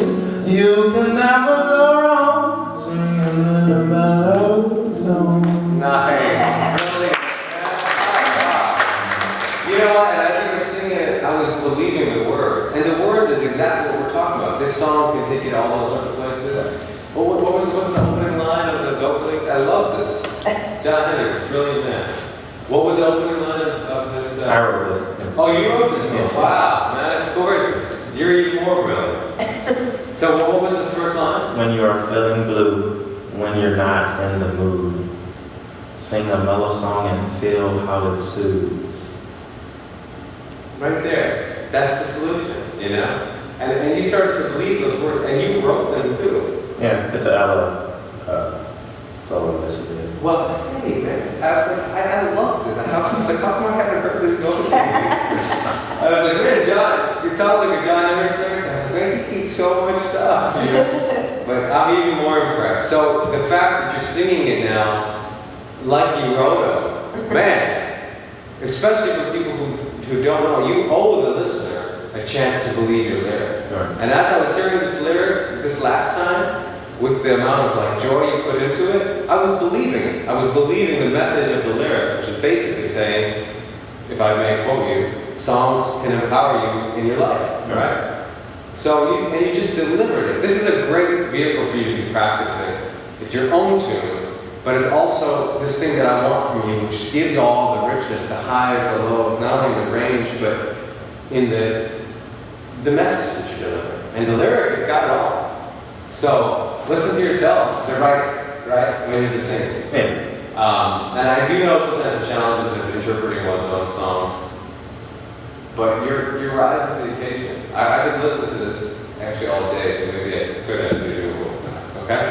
You can never go wrong singing in a mellow tone. Nice. Brilliant. You know what? And as you were singing it, I was believing the words. And the words is exactly what we're talking about. This song can take you to all those other places. Well, what's the opening line of the opening? I love this. John Henry, brilliant man. What was the opening line of this? I wrote this. Oh, you wrote this one? Wow, man, it's gorgeous. You're even more brilliant. So what was the first line? When you are feeling blue, when you're not in the mood, sing a mellow song and feel how it soothes. Right there. That's the solution, you know? And you started to believe those words, and you wrote them too. Yeah, it's an Ella solo that she did. Well, hey, man, I was like, I love this. I was like, how come I haven't heard this go before? I was like, man, John, it sounds like a John Henry thing. I was like, man, he keeps so much stuff, you know? But I'm even more impressed. So the fact that you're singing it now, like you wrote them, man, especially for people who don't know, you owe the listener a chance to believe your lyric. Sure. And as I was hearing this lyric this last time, with the amount of like joy you put into it, I was believing it. I was believing the message of the lyric, which is basically saying, if I may quote you, songs can empower you in your life, right? So you just delivered it. This is a great vehicle for you to be practicing. It's your own tune, but it's also this thing that I want from you, which gives all the richness, the highs, the lows, not only in the range, but in the message that you're delivering. And the lyric, it's got it all. So listen to yourself. They're right when you're singing. Yeah. And I do know sometimes the challenges of interpreting one's own songs, but you're rising to the occasion. I could listen to this actually all day, so maybe I could actually do it. Okay?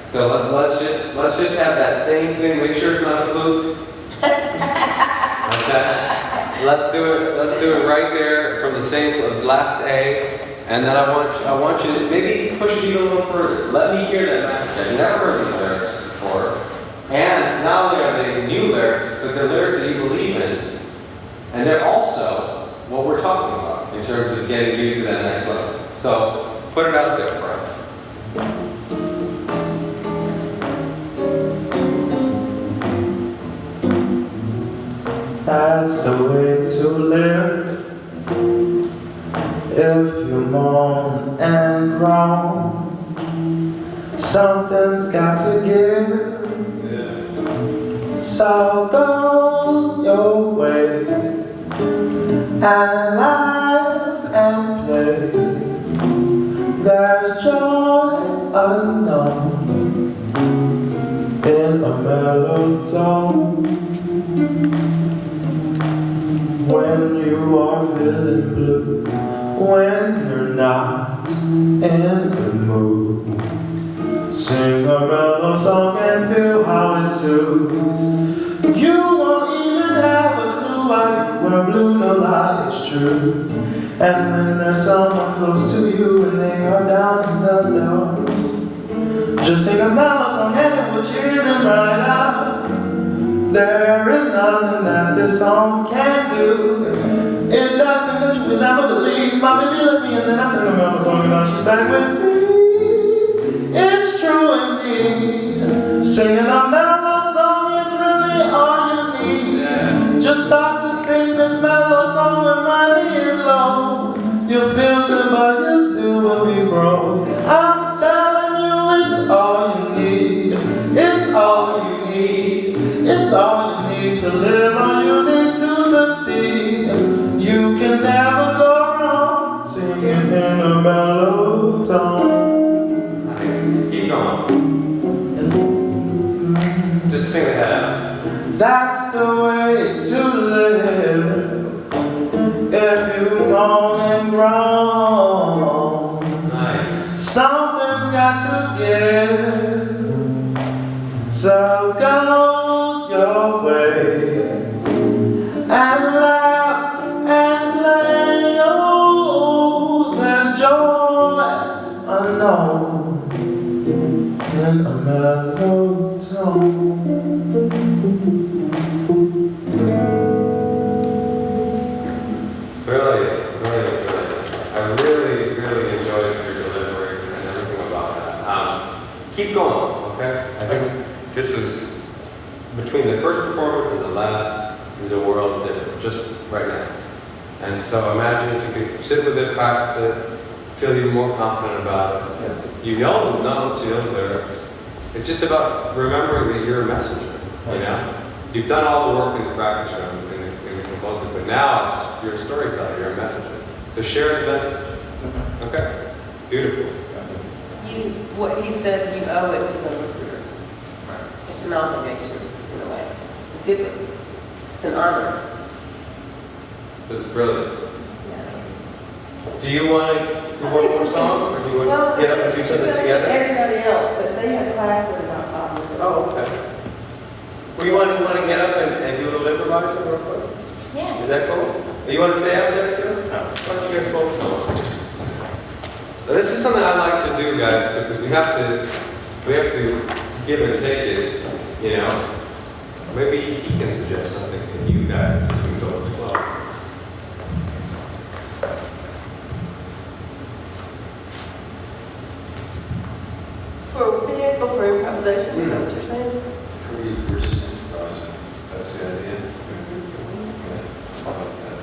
So let's just have that same thing. Make sure it's not a fluke. Okay? Let's do it right there from the same last A. And then I want you to maybe push it even a little further. Let me hear that message. I've never heard these lyrics before. And not only are they new lyrics, but they're lyrics that you believe in. And they're also what we're talking about in terms of getting you to that next level. So put it out there for us. That's the way to live. If you moan and groan, something's got to give. So go your way and laugh and play. There's joy unknown in a mellow tone. When you are feeling blue, when you're not in the mood, sing a mellow song and feel how it soothes. You or blue, no lie, it's true. And when there's someone close to you and they are down in the dumps, just sing a mellow song and it will cheer them right up. There is nothing that this song can do. It does things that you would never believe. My baby left me and then I sing a mellow song and now she's back with me. It's true indeed. Singing a mellow song is really all you need. Just start to sing this mellow song when money is low. You feel good but you still will be broke. I'm telling you it's all you need. It's all you need. It's all you need to live, all you need to succeed. You can never go wrong singing in a mellow tone. Nice. Keep going. Just sing it out. That's the way to live. If you moan and groan, Nice. something's got to give. So go your way and laugh and play. Oh, there's joy unknown in a mellow tone. Brilliant, brilliant, brilliant. I really, really enjoyed your delivery and everything about that. Keep going, okay? I think this is, between the first performance and the last, is a world different, just right now. And so imagine if you could sit with it, practice it, feel even more confident about it. You know the notes, you know the lyrics. It's just about remembering that you're a messenger, you know? You've done all the work in the practice room, in the composing, but now you're a storyteller, you're a messenger. So share the message. Okay? Beautiful. What he said, you owe it to the listener. It's an obligation, in a way. It's an honor. That's brilliant. Yeah. Do you want to do one more song, or do you want to get up and do something together? Everybody else, but they have class in about 5 minutes. Oh, okay. Well, you want to get up and do a little improvising real quick? Yeah. Is that cool? You want to stay out there too? No. Why don't you guys both come up? Now, this is something I like to do, guys, because we have to give and take. Is, you know, maybe he can suggest something, and you guys can go as well. For vehicle for improvisation, is that what you're saying? We're just improvising. That's the idea. Yeah. I like that.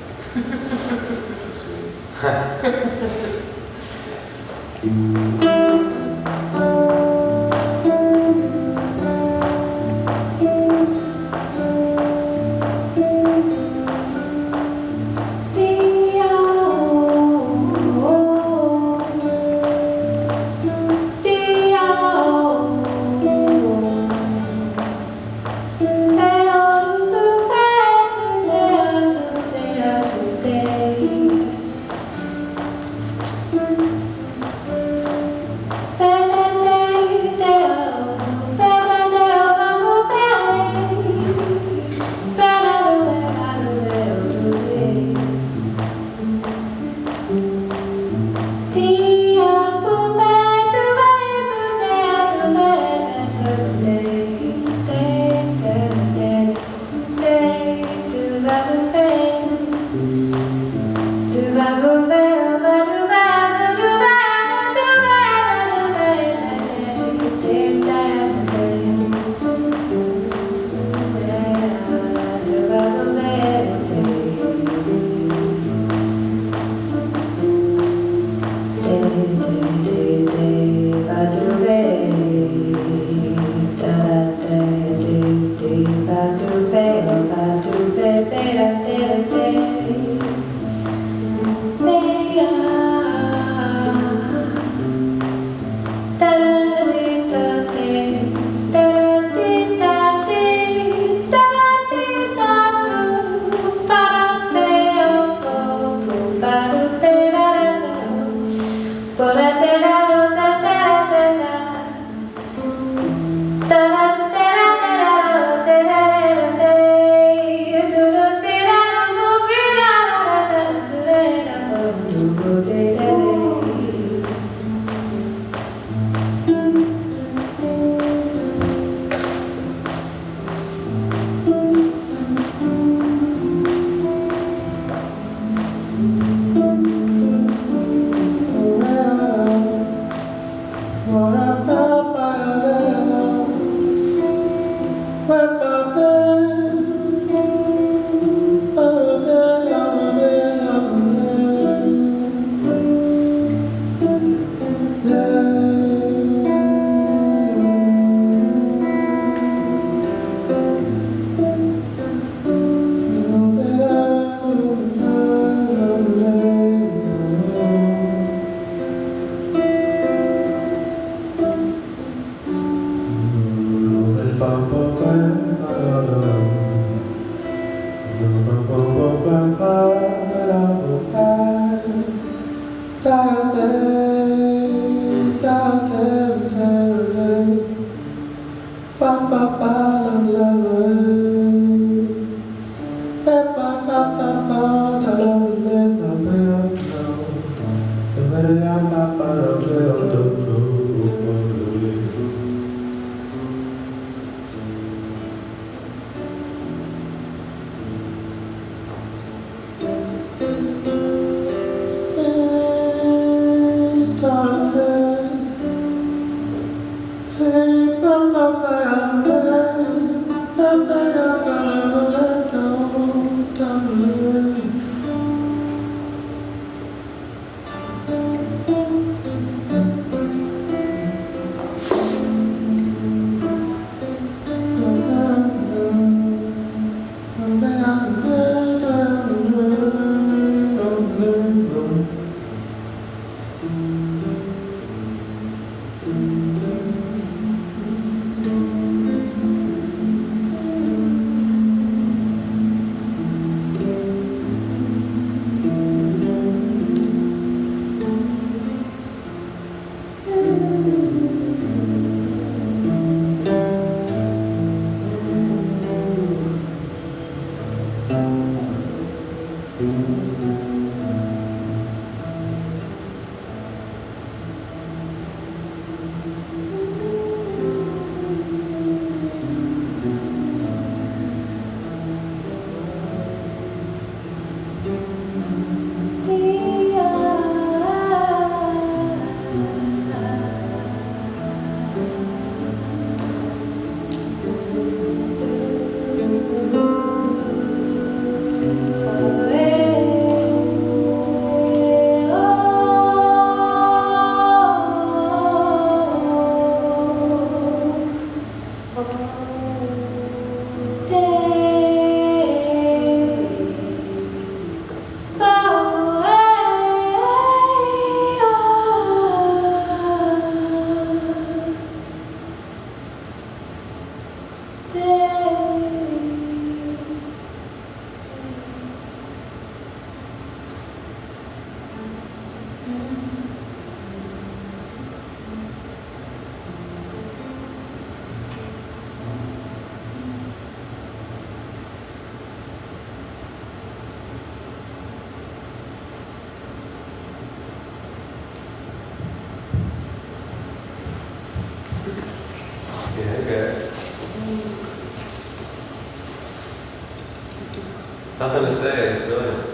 Nothing to say, it's brilliant.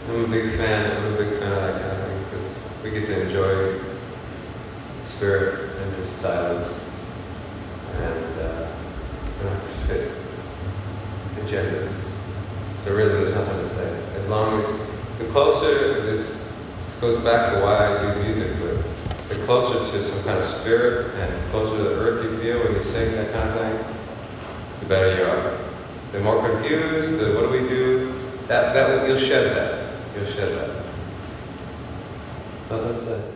I'm a big fan of that kind of thing because we get to enjoy spirit and just silence and we don't have to fit agendas. So really there's nothing to say. As long as, the closer, this goes back to why I do music, but the closer to some kind of spirit and closer to the earth you feel when you sing that kind of thing, the better you are. The more confused, the what do we do, you'll shed that. You'll shed that. Nothing to say.